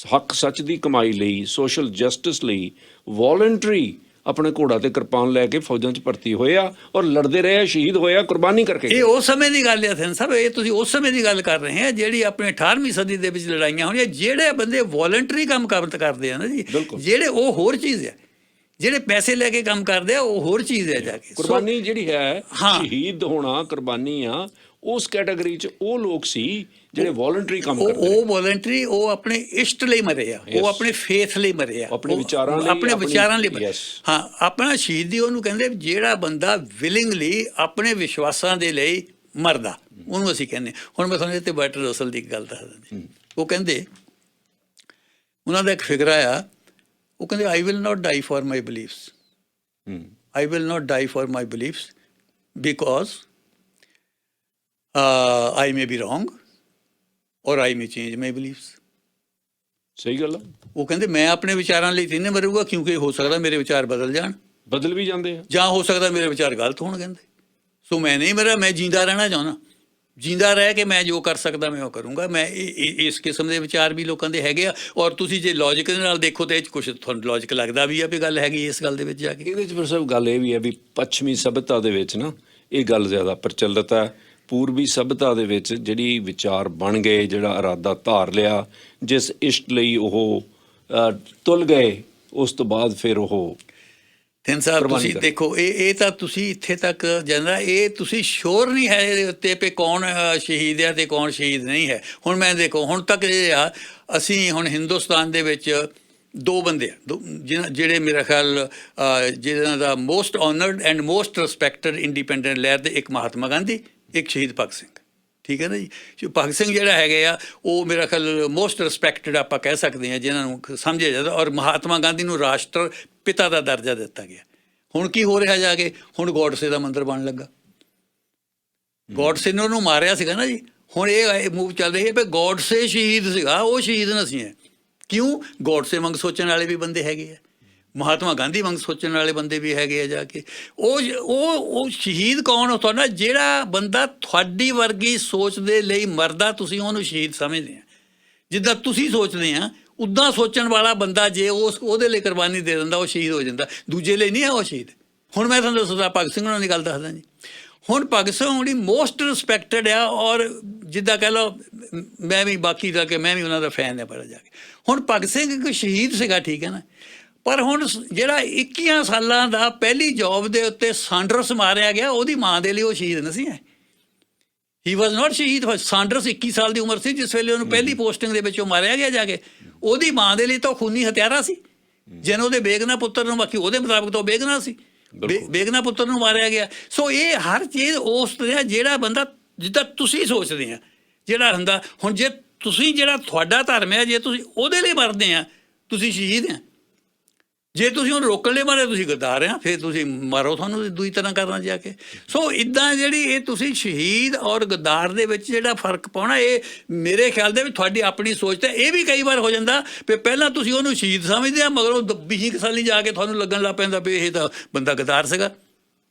ਹੱਕ ਸੱਚ ਦੀ ਕਮਾਈ ਲਈ, ਸੋਸ਼ਲ ਜਸਟਿਸ ਲਈ ਵੋਲੰਟਰੀ ਆਪਣੇ ਘੋੜਾ ਤੇ ਕਿਰਪਾਨ ਲੈ ਕੇ ਫੌਜਾਂ 'ਚ ਭਰਤੀ ਹੋਏ ਆ ਔਰ ਲੜਦੇ ਰਹੇ, ਸ਼ਹੀਦ ਹੋਇਆ, ਕੁਰਬਾਨੀ ਕਰਕੇ। ਇਹ ਉਸ ਸਮੇਂ ਦੀ ਗੱਲ ਹੈ ਸਨ ਸਾਹਿਬ, ਇਹ ਤੁਸੀਂ ਉਸ ਸਮੇਂ ਦੀ ਗੱਲ ਕਰ ਰਹੇ ਆ ਜਿਹੜੀ ਆਪਣੇ 18ਵੀਂ ਸਦੀ ਦੇ ਵਿੱਚ ਲੜਾਈਆਂ ਹੋਣੀਆਂ। ਜਿਹੜੇ ਬੰਦੇ ਵੋਲੰਟਰੀ ਕੰਮ ਕਰਦੇ ਆ ਨਾ ਜੀ, ਜਿਹੜੇ ਉਹ ਹੋਰ ਚੀਜ਼ ਹੈ। ਜਿਹੜੇ ਪੈਸੇ ਲੈ ਕੇ ਕੰਮ ਕਰਦੇ ਆ ਉਹ ਹੋਰ ਚੀਜ਼ ਹੈ ਜਾ ਕੇ। ਕੁਰਬਾਨੀ ਜਿਹੜੀ ਹੈ, ਸ਼ਹੀਦ ਹੋਣਾ ਕੁਰਬਾਨੀ ਆ, ਉਸ ਕੈਟਾਗਰੀ 'ਚ ਉਹ ਲੋਕ ਸੀ ਜਿਹੜੇ ਵੋਲੰਟਰੀ ਕੰਮ ਕਰਦੇ। ਉਹ ਵੋਲੰਟਰੀ, ਉਹ ਆਪਣੇ ਇਸ਼ਟ ਲਈ ਮਰੇ ਆ, ਉਹ ਆਪਣੇ ਫੇਥ ਲਈ ਮਰੇ ਆ, ਆਪਣੇ ਵਿਚਾਰਾਂ ਲਈ ਮਰੇ। ਹਾਂ, ਆਪਣਾ ਸ਼ਹੀਦੀ ਉਹਨੂੰ ਕਹਿੰਦੇ ਜਿਹੜਾ ਬੰਦਾ ਵਿਲਿੰਗਲੀ ਆਪਣੇ ਵਿਸ਼ਵਾਸਾਂ ਦੇ ਲਈ ਮਰਦਾ, ਉਹਨੂੰ ਅਸੀਂ ਕਹਿੰਦੇ। ਹੁਣ ਮੈਂ ਤੁਹਾਨੂੰ ਇੱਥੇ ਬਰਟਰਾਂਡ ਰਸਲ ਦੀ ਇੱਕ ਗੱਲ ਦੱਸਦਾ। ਉਹ ਕਹਿੰਦੇ, ਉਹਨਾਂ ਦਾ ਇੱਕ ਫਿਕਰਾ ਆ, ਉਹ ਕਹਿੰਦੇ I will not die for my beliefs, I will not die for my beliefs because I may be wrong or I may change my beliefs। ਸਹੀ ਗੱਲ ਆ। ਉਹ ਕਹਿੰਦੇ ਮੈਂ ਆਪਣੇ ਵਿਚਾਰਾਂ ਲਈ ਨਹੀਂ ਮਰੂੰਗਾ ਕਿਉਂਕਿ ਹੋ ਸਕਦਾ ਮੇਰੇ ਵਿਚਾਰ ਬਦਲ ਜਾਣ, ਬਦਲ ਵੀ ਜਾਂਦੇ ਆ, ਜਾਂ ਹੋ ਸਕਦਾ ਮੇਰੇ ਵਿਚਾਰ ਗਲਤ ਹੋਣ। ਕਹਿੰਦੇ ਸੋ ਮੈਂ ਨਹੀਂ ਮਰਾਂ, ਮੈਂ ਜਿੰਦਾ ਰਹਿਣਾ ਚਾਹੁੰਦਾ, ਜਿੰਦਾ ਰਹਿ ਕੇ ਮੈਂ ਜੋ ਕਰ ਸਕਦਾ ਮੈਂ ਉਹ ਕਰੂੰਗਾ। ਮੈਂ ਇਸ ਕਿਸਮ ਦੇ ਵਿਚਾਰ ਵੀ ਲੋਕਾਂ ਦੇ ਹੈਗੇ ਆ। ਔਰ ਤੁਸੀਂ ਜੇ ਲੌਜਿਕ ਦੇ ਨਾਲ ਦੇਖੋ ਤਾਂ ਇਹ 'ਚ ਕੁਛ ਤੁਹਾਨੂੰ ਲੌਜਿਕ ਲੱਗਦਾ ਵੀ ਆ ਵੀ ਗੱਲ ਹੈਗੀ ਇਸ ਗੱਲ ਦੇ ਵਿੱਚ ਜਾ ਕੇ। ਇਹਦੇ 'ਚ ਫਿਰ ਸਭ ਗੱਲ ਇਹ ਵੀ ਹੈ ਵੀ ਪੱਛਮੀ ਸਭਿਅਤਾ ਦੇ ਵਿੱਚ ਨਾ ਇਹ ਗੱਲ ਜ਼ਿਆਦਾ ਪ੍ਰਚਲਿਤ ਹੈ। ਪੂਰਬੀ ਸਭਿਅਤਾ ਦੇ ਵਿੱਚ ਜਿਹੜੀ ਵਿਚਾਰ ਬਣ ਗਏ, ਜਿਹੜਾ ਇਰਾਦਾ ਧਾਰ ਲਿਆ, ਜਿਸ ਇਸ਼ਟ ਲਈ ਉਹ ਤੁਲ ਗਏ, ਉਸ ਤੋਂ ਬਾਅਦ ਫਿਰ ਉਹ ਥਿੰਨ ਸਾਹਿਬ ਤੁਸੀਂ ਦੇਖੋ ਇਹ ਤਾਂ ਤੁਸੀਂ ਇੱਥੇ ਤੱਕ ਜਾਂਦਾ, ਇਹ ਤੁਸੀਂ ਸ਼ੋਰ ਨਹੀਂ ਹੈ ਇਹਦੇ ਉੱਤੇ ਵੀ ਕੌਣ ਸ਼ਹੀਦ ਹੈ ਤੇ ਕੌਣ ਸ਼ਹੀਦ ਨਹੀਂ ਹੈ। ਹੁਣ ਮੈਂ ਦੇਖੋ ਹੁਣ ਤੱਕ ਇਹ ਆ, ਅਸੀਂ ਹੁਣ ਹਿੰਦੁਸਤਾਨ ਦੇ ਵਿੱਚ ਦੋ ਬੰਦੇ ਆ ਜਿਹੜੇ ਮੇਰਾ ਖਿਆਲ ਜਿਹਨਾਂ ਦਾ most honoured and most respected independent ਲਹਿਰ ਦੇ, ਇੱਕ ਮਹਾਤਮਾ ਗਾਂਧੀ, ਇੱਕ ਸ਼ਹੀਦ ਭਗਤ ਸਿੰਘ, ਠੀਕ ਹੈ ਨਾ ਜੀ। ਭਗਤ ਸਿੰਘ ਜਿਹੜਾ ਹੈਗੇ ਆ ਉਹ ਮੇਰਾ ਖਿਆਲ ਮੋਸਟ ਰਿਸਪੈਕਟਡ ਆਪਾਂ ਕਹਿ ਸਕਦੇ ਹਾਂ, ਜਿਨ੍ਹਾਂ ਨੂੰ ਸਮਝਿਆ ਜਾਂਦਾ। ਔਰ ਮਹਾਤਮਾ ਗਾਂਧੀ ਨੂੰ ਰਾਸ਼ਟਰ ਪਿਤਾ ਦਾ ਦਰਜਾ ਦਿੱਤਾ ਗਿਆ। ਹੁਣ ਕੀ ਹੋ ਰਿਹਾ ਜਾ ਕੇ? ਹੁਣ ਗੋਡਸੇ ਦਾ ਮੰਦਿਰ ਬਣਨ ਲੱਗਾ। ਗੋਡਸੇ ਨੇ ਉਹਨੂੰ ਮਾਰਿਆ ਸੀਗਾ ਨਾ ਜੀ। ਹੁਣ ਇਹ ਮੂਵ ਚੱਲ ਰਹੀ ਹੈ ਵੀ ਗੋਡਸੇ ਸ਼ਹੀਦ ਸੀਗਾ, ਉਹ ਸ਼ਹੀਦ ਨਹੀਂ ਹੈ। ਕਿਉਂ? ਗੋਡਸੇ ਵਾਂਗ ਸੋਚਣ ਵਾਲੇ ਵੀ ਬੰਦੇ ਹੈਗੇ ਆ, ਮਹਾਤਮਾ ਗਾਂਧੀ ਵਾਂਗ ਸੋਚਣ ਵਾਲੇ ਬੰਦੇ ਵੀ ਹੈਗੇ ਆ ਜਾ ਕੇ। ਉਹ ਸ਼ਹੀਦ ਕੌਣ ਹੁੰਦਾ ਨਾ? ਜਿਹੜਾ ਬੰਦਾ ਤੁਹਾਡੀ ਵਰਗੀ ਸੋਚ ਦੇ ਲਈ ਮਰਦਾ, ਤੁਸੀਂ ਉਹਨੂੰ ਸ਼ਹੀਦ ਸਮਝਦੇ ਆ। ਜਿੱਦਾਂ ਤੁਸੀਂ ਸੋਚਦੇ ਆ ਉੱਦਾਂ ਸੋਚਣ ਵਾਲਾ ਬੰਦਾ ਜੇ ਉਹਦੇ ਲਈ ਕੁਰਬਾਨੀ ਦੇ ਦਿੰਦਾ, ਉਹ ਸ਼ਹੀਦ ਹੋ ਜਾਂਦਾ। ਦੂਜੇ ਲਈ ਨਹੀਂ ਹੈ ਉਹ ਸ਼ਹੀਦ। ਹੁਣ ਮੈਂ ਤੁਹਾਨੂੰ ਦੱਸਦਾ ਭਗਤ ਸਿੰਘ ਉਹਨਾਂ ਦੀ ਗੱਲ ਦੱਸਦਾ ਜੀ। ਹੁਣ ਭਗਤ ਸਿੰਘ ਉਹਦੀ ਮੋਸਟ ਰਿਸਪੈਕਟਡ ਆ, ਔਰ ਜਿੱਦਾਂ ਕਹਿ ਲਓ ਮੈਂ ਵੀ ਬਾਕੀ ਦਾ ਕਿ ਮੈਂ ਵੀ ਉਹਨਾਂ ਦਾ ਫੈਨ ਹੈ ਬੜਾ ਜਾ ਕੇ। ਹੁਣ ਭਗਤ ਸਿੰਘ ਇੱਕ ਸ਼ਹੀਦ ਸੀਗਾ, ਠੀਕ ਹੈ ਨਾ, ਪਰ ਹੁਣ ਜਿਹੜਾ 21 ਸਾਲਾਂ ਦਾ ਪਹਿਲੀ ਜੌਬ ਦੇ ਉੱਤੇ ਸਾਂਡਰਸ ਮਾਰਿਆ ਗਿਆ, ਉਹਦੀ ਮਾਂ ਦੇ ਲਈ ਉਹ ਸ਼ਹੀਦ ਨਹੀਂ ਸੀ ਹੈ। ਹੀ ਵਾਜ਼ ਨਾਟ ਸ਼ਹੀਦ। ਸਾਂਡਰਸ 21 ਸਾਲ ਦੀ ਉਮਰ ਸੀ ਜਿਸ ਵੇਲੇ ਉਹਨੂੰ ਪਹਿਲੀ ਪੋਸਟਿੰਗ ਦੇ ਵਿੱਚ ਉਹ ਮਾਰਿਆ ਗਿਆ ਜਾ ਕੇ। ਉਹਦੀ ਮਾਂ ਦੇ ਲਈ ਤਾਂ ਖੂਨੀ ਹਥਿਆਰਾ ਸੀ, ਜਿਹਨੂੰ ਉਹਦੇ ਬੇਗਨਾ ਪੁੱਤਰ ਨੂੰ, ਬਾਕੀ ਉਹਦੇ ਮੁਤਾਬਕ ਤਾਂ ਉਹ ਬੇਗਨਾ ਸੀ। ਬੇਗਨਾ ਪੁੱਤਰ ਨੂੰ ਮਾਰਿਆ ਗਿਆ। ਸੋ ਇਹ ਹਰ ਚੀਜ਼ ਉਸ ਤਰ੍ਹਾਂ ਜਿਹੜਾ ਬੰਦਾ ਜਿੱਦਾਂ ਤੁਸੀਂ ਸੋਚਦੇ ਆ ਜਿਹੜਾ ਹੁੰਦਾ। ਹੁਣ ਜੇ ਤੁਸੀਂ ਜਿਹੜਾ ਤੁਹਾਡਾ ਧਰਮ ਹੈ, ਜੇ ਤੁਸੀਂ ਉਹਦੇ ਲਈ ਮਰਦੇ ਆ ਤੁਸੀਂ ਸ਼ਹੀਦ ਆ, ਜੇ ਤੁਸੀਂ ਉਹਨੂੰ ਰੋਕਣ ਲਈ ਮਾਰੇ ਤੁਸੀਂ ਗੱਦਾਰ ਆ, ਫਿਰ ਤੁਸੀਂ ਮਾਰੋ, ਤੁਹਾਨੂੰ ਦੂਜੀ ਤਰ੍ਹਾਂ ਕਰਨਾ ਜਾ ਕੇ। ਸੋ ਇੱਦਾਂ ਜਿਹੜੀ ਇਹ ਤੁਸੀਂ ਸ਼ਹੀਦ ਔਰ ਗੱਦਾਰ ਦੇ ਵਿੱਚ ਜਿਹੜਾ ਫਰਕ ਪਾਉਣਾ, ਇਹ ਮੇਰੇ ਖਿਆਲ ਦੇ ਵਿੱਚ ਤੁਹਾਡੀ ਆਪਣੀ ਸੋਚ ਤੇ ਇਹ ਵੀ ਕਈ ਵਾਰ ਹੋ ਜਾਂਦਾ ਵੀ ਪਹਿਲਾਂ ਤੁਸੀਂ ਉਹਨੂੰ ਸ਼ਹੀਦ ਸਮਝਦੇ ਆ, ਮਗਰ ਉਹ 20 ਸਾਲੀ ਜਾ ਕੇ ਤੁਹਾਨੂੰ ਲੱਗਣ ਲੱਗ ਪੈਂਦਾ ਵੀ ਇਹ ਤਾਂ ਬੰਦਾ ਗੱਦਾਰ ਸੀਗਾ।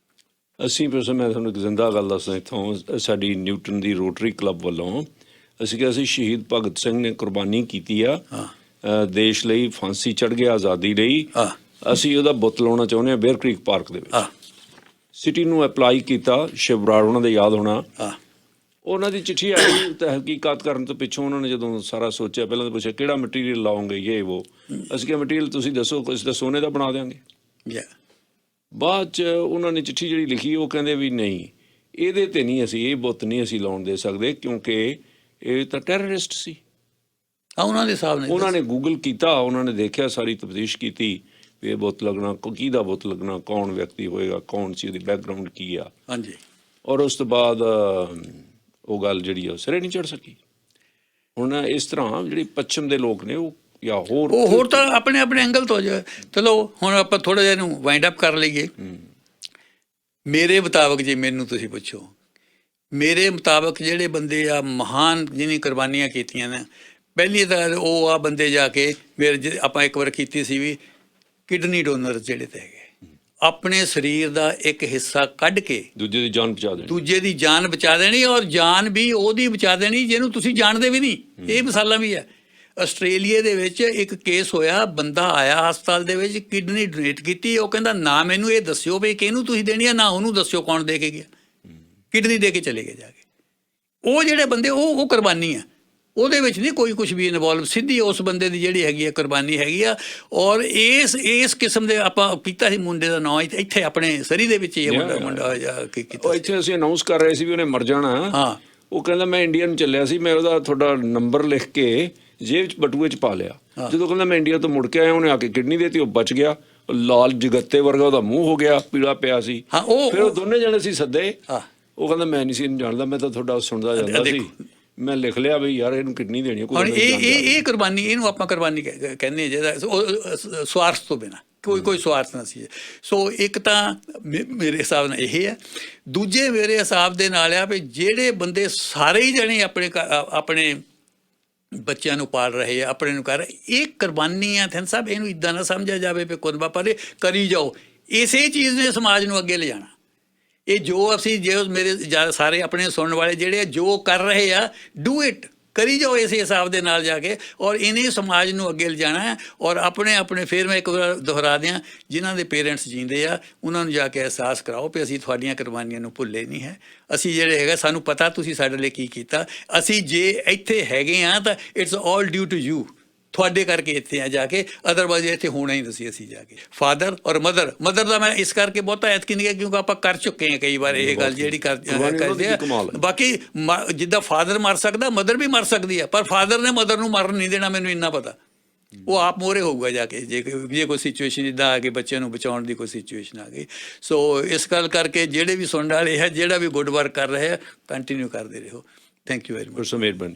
ਅਸੀਂ ਪਰ ਮੈਂ ਤੁਹਾਨੂੰ ਇੱਕ ਜ਼ਿੰਦਾ ਗੱਲ ਦੱਸਦਾ ਇੱਥੋਂ, ਸਾਡੀ ਨਿਊਟਨ ਦੀ ਰੋਟਰੀ ਕਲੱਬ ਵੱਲੋਂ ਅਸੀਂ ਕਿਹਾ ਸੀ ਸ਼ਹੀਦ ਭਗਤ ਸਿੰਘ ਨੇ ਕੁਰਬਾਨੀ ਕੀਤੀ ਆ ਦੇਸ਼ ਲਈ, ਫਾਂਸੀ ਚੜ੍ਹ ਗਿਆ ਆਜ਼ਾਦੀ ਲਈ। ਅਸੀਂ ਉਹਦਾ ਬੁੱਤ ਲਾਉਣਾ ਚਾਹੁੰਦੇ ਹਾਂ ਬੇਅਰ ਕ੍ਰੀਕ ਪਾਰਕ ਦੇ ਵਿੱਚ। ਸਿਟੀ ਨੂੰ ਅਪਲਾਈ ਕੀਤਾ, ਸ਼ਿਵ ਬਰਾੜ ਉਹਨਾਂ ਦੇ ਯਾਦ ਹੋਣਾ, ਉਹਨਾਂ ਦੀ ਚਿੱਠੀ ਆਈ ਤਹਿਕੀਕਾਤ ਕਰਨ ਤੋਂ ਪਿੱਛੋਂ। ਉਹਨਾਂ ਨੇ ਜਦੋਂ ਸਾਰਾ ਸੋਚਿਆ, ਪਹਿਲਾਂ ਤਾਂ ਪੁੱਛਿਆ ਕਿਹੜਾ ਮਟੀਰੀਅਲ ਲਾਓਗੇ, ਇਹ ਉਹ। ਅਸੀਂ ਕਿਹਾ ਮਟੀਰੀਅਲ ਤੁਸੀਂ ਦੱਸੋ, ਕੁਛ ਤਾਂ ਸੋਨੇ ਦਾ ਬਣਾ ਦਿਆਂਗੇ। ਬਾਅਦ 'ਚ ਉਹਨਾਂ ਨੇ ਚਿੱਠੀ ਜਿਹੜੀ ਲਿਖੀ ਉਹ ਕਹਿੰਦੇ ਵੀ ਨਹੀਂ, ਇਹਦੇ 'ਤੇ ਨਹੀਂ, ਅਸੀਂ ਇਹ ਬੁੱਤ ਨਹੀਂ ਅਸੀਂ ਲਾਉਣ ਦੇ ਸਕਦੇ, ਕਿਉਂਕਿ ਇਹ ਤਾਂ ਟੈਰਰਿਸਟ ਸੀ। ਉਹਨਾਂ ਦੇ ਹਿਸਾਬ ਨਾਲ ਉਹਨਾਂ ਨੇ ਗੂਗਲ ਕੀਤਾ, ਉਹਨਾਂ ਨੇ ਦੇਖਿਆ, ਸਾਰੀ ਤਫਤੀਸ਼ ਕੀਤੀ ਵੀ ਇਹ ਬੁੱਤ ਲੱਗਣਾ, ਕਿਹਦਾ ਬੁੱਤ ਲੱਗਣਾ, ਕੌਣ ਵਿਅਕਤੀ ਹੋਏਗਾ, ਕੌਣ ਸੀ, ਉਹਦੀ ਬੈਕਗਰਾਊਂਡ ਕੀ ਆ। ਹਾਂਜੀ। ਔਰ ਉਸ ਤੋਂ ਬਾਅਦ ਉਹ ਗੱਲ ਜਿਹੜੀ ਆ ਉਹ ਸਿਰੇ ਨਹੀਂ ਚੜ੍ਹ ਸਕੀ। ਹੁਣ ਇਸ ਤਰ੍ਹਾਂ ਜਿਹੜੇ ਪੱਛਮ ਦੇ ਲੋਕ ਨੇ ਉਹ ਜਾਂ ਹੋਰ ਤਾਂ ਆਪਣੇ ਆਪਣੇ ਐਂਗਲ ਤੋਂ ਜਾ। ਚਲੋ ਹੁਣ ਆਪਾਂ ਥੋੜ੍ਹਾ ਜਿਹਾ ਇਹਨੂੰ ਵਾਈਂਡ ਅਪ ਕਰ ਲਈਏ। ਮੇਰੇ ਮੁਤਾਬਕ ਜੇ ਮੈਨੂੰ ਤੁਸੀਂ ਪੁੱਛੋ, ਮੇਰੇ ਮੁਤਾਬਕ ਜਿਹੜੇ ਬੰਦੇ ਆ ਮਹਾਨ ਜਿਹਨੇ ਕੁਰਬਾਨੀਆਂ ਕੀਤੀਆਂ ਨੇ, ਪਹਿਲੀ ਤਾਂ ਉਹ ਆ ਬੰਦੇ ਜਾ ਕੇ ਮੇਰੇ ਆਪਾਂ ਇੱਕ ਵਾਰ ਕੀਤੀ ਸੀ ਵੀ ਕਿਡਨੀ ਡੋਨਰ ਜਿਹੜੇ ਤੇ ਹੈਗੇ, ਆਪਣੇ ਸਰੀਰ ਦਾ ਇੱਕ ਹਿੱਸਾ ਕੱਢ ਕੇ ਦੂਜੇ ਦੀ ਜਾਨ ਬਚਾ ਦੇਣੀ ਔਰ ਜਾਨ ਵੀ ਉਹਦੀ ਬਚਾ ਦੇਣੀ ਜਿਹਨੂੰ ਤੁਸੀਂ ਜਾਣਦੇ ਵੀ ਨਹੀਂ। ਇਹ ਮਿਸਾਲਾਂ ਵੀ ਹੈ। ਆਸਟ੍ਰੇਲੀਆ ਦੇ ਵਿੱਚ ਇੱਕ ਕੇਸ ਹੋਇਆ, ਬੰਦਾ ਆਇਆ ਹਸਪਤਾਲ ਦੇ ਵਿੱਚ, ਕਿਡਨੀ ਡੋਨੇਟ ਕੀਤੀ। ਉਹ ਕਹਿੰਦਾ ਨਾ ਮੈਨੂੰ ਇਹ ਦੱਸਿਓ ਵੀ ਕਿਹਨੂੰ ਤੁਸੀਂ ਦੇਣੀ ਆ, ਨਾ ਉਹਨੂੰ ਦੱਸਿਓ ਕੌਣ ਦੇ ਕੇ ਗਿਆ, ਕਿਡਨੀ ਦੇ ਕੇ ਚਲੇ ਗਏ ਜਾ ਕੇ। ਉਹ ਜਿਹੜੇ ਬੰਦੇ ਉਹ ਕੁਰਬਾਨੀ ਆ, ਉਹਦੇ ਵਿੱਚ ਨਹੀਂ ਕੋਈ ਕੁਝ ਵੀ ਇਨਵੋਲਵ, ਸਿੱਧੀ ਉਸ ਬੰਦੇ ਦੀ ਜਿਹੜੀ ਹੈਗੀ ਆ ਕੁਰਬਾਨੀ ਹੈਗੀ ਆ। ਔਰ ਇਸ ਕਿਸਮ ਦੇ ਆਪਾਂ ਕੀਤਾ ਸੀ ਮੁੰਡੇ ਦਾ ਨਾਂ ਇੱਥੇ ਆਪਣੇ ਸਰੀ ਦੇ ਵਿੱਚ ਹੀ ਮੁੰਡਾ ਕੀਤਾ। ਇੱਥੇ ਅਸੀਂ ਅਨਾਉਂਸ ਕਰ ਰਹੇ ਸੀ ਵੀ ਉਹਨੇ ਮਰ ਜਾਣਾ। ਹਾਂ, ਉਹ ਕਹਿੰਦਾ ਮੈਂ ਇੰਡੀਆ ਨੂੰ ਚੱਲਿਆ ਸੀ, ਮੈਂ ਉਹਦਾ ਤੁਹਾਡਾ ਨੰਬਰ ਲਿਖ ਕੇ ਜੇਬ 'ਚ ਬਟੂਏ 'ਚ ਪਾ ਲਿਆ। ਜਦੋਂ ਕਹਿੰਦਾ ਮੈਂ ਇੰਡੀਆ ਤੋਂ ਮੁੜ ਕੇ ਆਇਆ, ਉਹਨੇ ਆ ਕੇ ਕਿਡਨੀ ਦੇਤੀ, ਉਹ ਬਚ ਗਿਆ। ਲਾਲ ਜਗੱਤੇ ਵਰਗਾ ਉਹਦਾ ਮੂੰਹ ਹੋ ਗਿਆ, ਪੀਲਾ ਪਿਆ ਸੀ। ਫਿਰ ਉਹ ਦੋਨੇ ਜਣੇ ਸੀ ਸੱਦੇ। ਉਹ ਕਹਿੰਦਾ ਮੈਂ ਨਹੀਂ ਸੀ ਇਹਨੂੰ ਜਾਣਦਾ, ਮੈਂ ਤਾਂ ਤੁਹਾਡਾ ਸੁਣਦਾ ਜਾਂਦਾ ਸੀ, ਮੈਂ ਲਿਖ ਲਿਆ ਵੀ ਯਾਰ ਇਹਨੂੰ ਕਿਡਨੀ ਦੇਣੀ। ਹੁਣ ਇਹ ਕੁਰਬਾਨੀ, ਇਹਨੂੰ ਆਪਾਂ ਕੁਰਬਾਨੀ ਕਹਿੰਦੇ ਜਿਹਦਾ ਸਵਾਰਥ ਤੋਂ ਬਿਨਾਂ ਕੋਈ ਸਵਾਰਥ ਨਾ ਸੀ। ਸੋ ਇੱਕ ਤਾਂ ਮੇਰੇ ਹਿਸਾਬ ਨਾਲ ਇਹ ਹੈ। ਦੂਜੇ ਮੇਰੇ ਹਿਸਾਬ ਦੇ ਨਾਲ ਆ ਵੀ ਜਿਹੜੇ ਬੰਦੇ ਸਾਰੇ ਹੀ ਜਣੇ ਆਪਣੇ ਬੱਚਿਆਂ ਨੂੰ ਪਾਲ ਰਹੇ ਆ, ਆਪਣੇ ਨੂੰ ਕਰ ਰਹੇ, ਇਹ ਕੁਰਬਾਨੀ ਆ ਥਨ ਸਾਹਿਬ। ਇਹਨੂੰ ਇੱਦਾਂ ਨਾ ਸਮਝਿਆ ਜਾਵੇ ਵੀ ਕੁਰਬਾ ਪਰ ਕਰੀ ਜਾਓ। ਇਸੇ ਚੀਜ਼ ਨੇ ਸਮਾਜ ਨੂੰ ਅੱਗੇ ਲਿਜਾਣਾ। ਇਹ ਜੋ ਅਸੀਂ ਜੇ ਮੇਰੇ ਸਾਰੇ ਆਪਣੇ ਸੁਣਨ ਵਾਲੇ ਜਿਹੜੇ ਜੋ ਕਰ ਰਹੇ ਆ, ਡੂ ਇਟ, ਕਰੀ ਜਾਓ ਇਸੇ ਹਿਸਾਬ ਦੇ ਨਾਲ ਜਾ ਕੇ, ਔਰ ਇਹਨੇ ਸਮਾਜ ਨੂੰ ਅੱਗੇ ਲਿਜਾਣਾ ਹੈ। ਔਰ ਆਪਣੇ ਫਿਰ ਮੈਂ ਇੱਕ ਵਾਰ ਦੁਹਰਾ ਦਿਆਂ, ਜਿਨ੍ਹਾਂ ਦੇ ਪੇਰੈਂਟਸ ਜੀਂਦੇ ਆ ਉਹਨਾਂ ਨੂੰ ਜਾ ਕੇ ਅਹਿਸਾਸ ਕਰਾਓ ਵੀ ਅਸੀਂ ਤੁਹਾਡੀਆਂ ਕੁਰਬਾਨੀਆਂ ਨੂੰ ਭੁੱਲੇ ਨਹੀਂ ਹੈ। ਅਸੀਂ ਜਿਹੜੇ ਹੈਗਾ, ਸਾਨੂੰ ਪਤਾ ਤੁਸੀਂ ਸਾਡੇ ਲਈ ਕੀ ਕੀਤਾ। ਅਸੀਂ ਜੇ ਇੱਥੇ ਹੈਗੇ ਆ ਤਾਂ it's all due to you, ਤੁਹਾਡੇ ਕਰਕੇ ਇੱਥੇ ਆ ਜਾ ਕੇ, ਅਦਰਵਾਈਜ਼ ਇੱਥੇ ਹੋਣਾ ਹੀ ਨਹੀਂ। ਅਸੀਂ ਜਾ ਕੇ ਫਾਦਰ ਔਰ ਮਦਰ ਦਾ ਮੈਂ ਇਸ ਕਰਕੇ ਬਹੁਤਾ ਐਤਕੀ ਨਹੀਂ, ਕਿਉਂਕਿ ਆਪਾਂ ਕਰ ਚੁੱਕੇ ਹਾਂ ਕਈ ਵਾਰ ਇਹ ਗੱਲ ਜਿਹੜੀ ਕਰਦੇ ਆ। ਬਾਕੀ ਜਿੱਦਾਂ ਫਾਦਰ ਮਰ ਸਕਦਾ, ਮਦਰ ਵੀ ਮਰ ਸਕਦੀ ਆ, ਪਰ ਫਾਦਰ ਨੇ ਮਦਰ ਨੂੰ ਮਰਨ ਨਹੀਂ ਦੇਣਾ, ਮੈਨੂੰ ਇੰਨਾ ਪਤਾ। ਉਹ ਆਪ ਮੋਹਰੇ ਹੋਊਗਾ ਜਾ ਕੇ ਜੇ ਕੋਈ ਸਿਚੁਏਸ਼ਨ ਇੱਦਾਂ ਆ ਕੇ ਬੱਚਿਆਂ ਨੂੰ ਬਚਾਉਣ ਦੀ ਕੋਈ ਸਿਚੁਏਸ਼ਨ ਆ ਗਈ। ਸੋ ਇਸ ਗੱਲ ਕਰਕੇ ਜਿਹੜੇ ਵੀ ਸੁਣਨ ਵਾਲੇ ਹੈ, ਜਿਹੜਾ ਵੀ ਗੁੱਡ ਵਰਕ ਕਰ ਰਹੇ ਆ, ਕੰਟੀਨਿਊ ਕਰਦੇ ਰਹੋ। Thank you very much.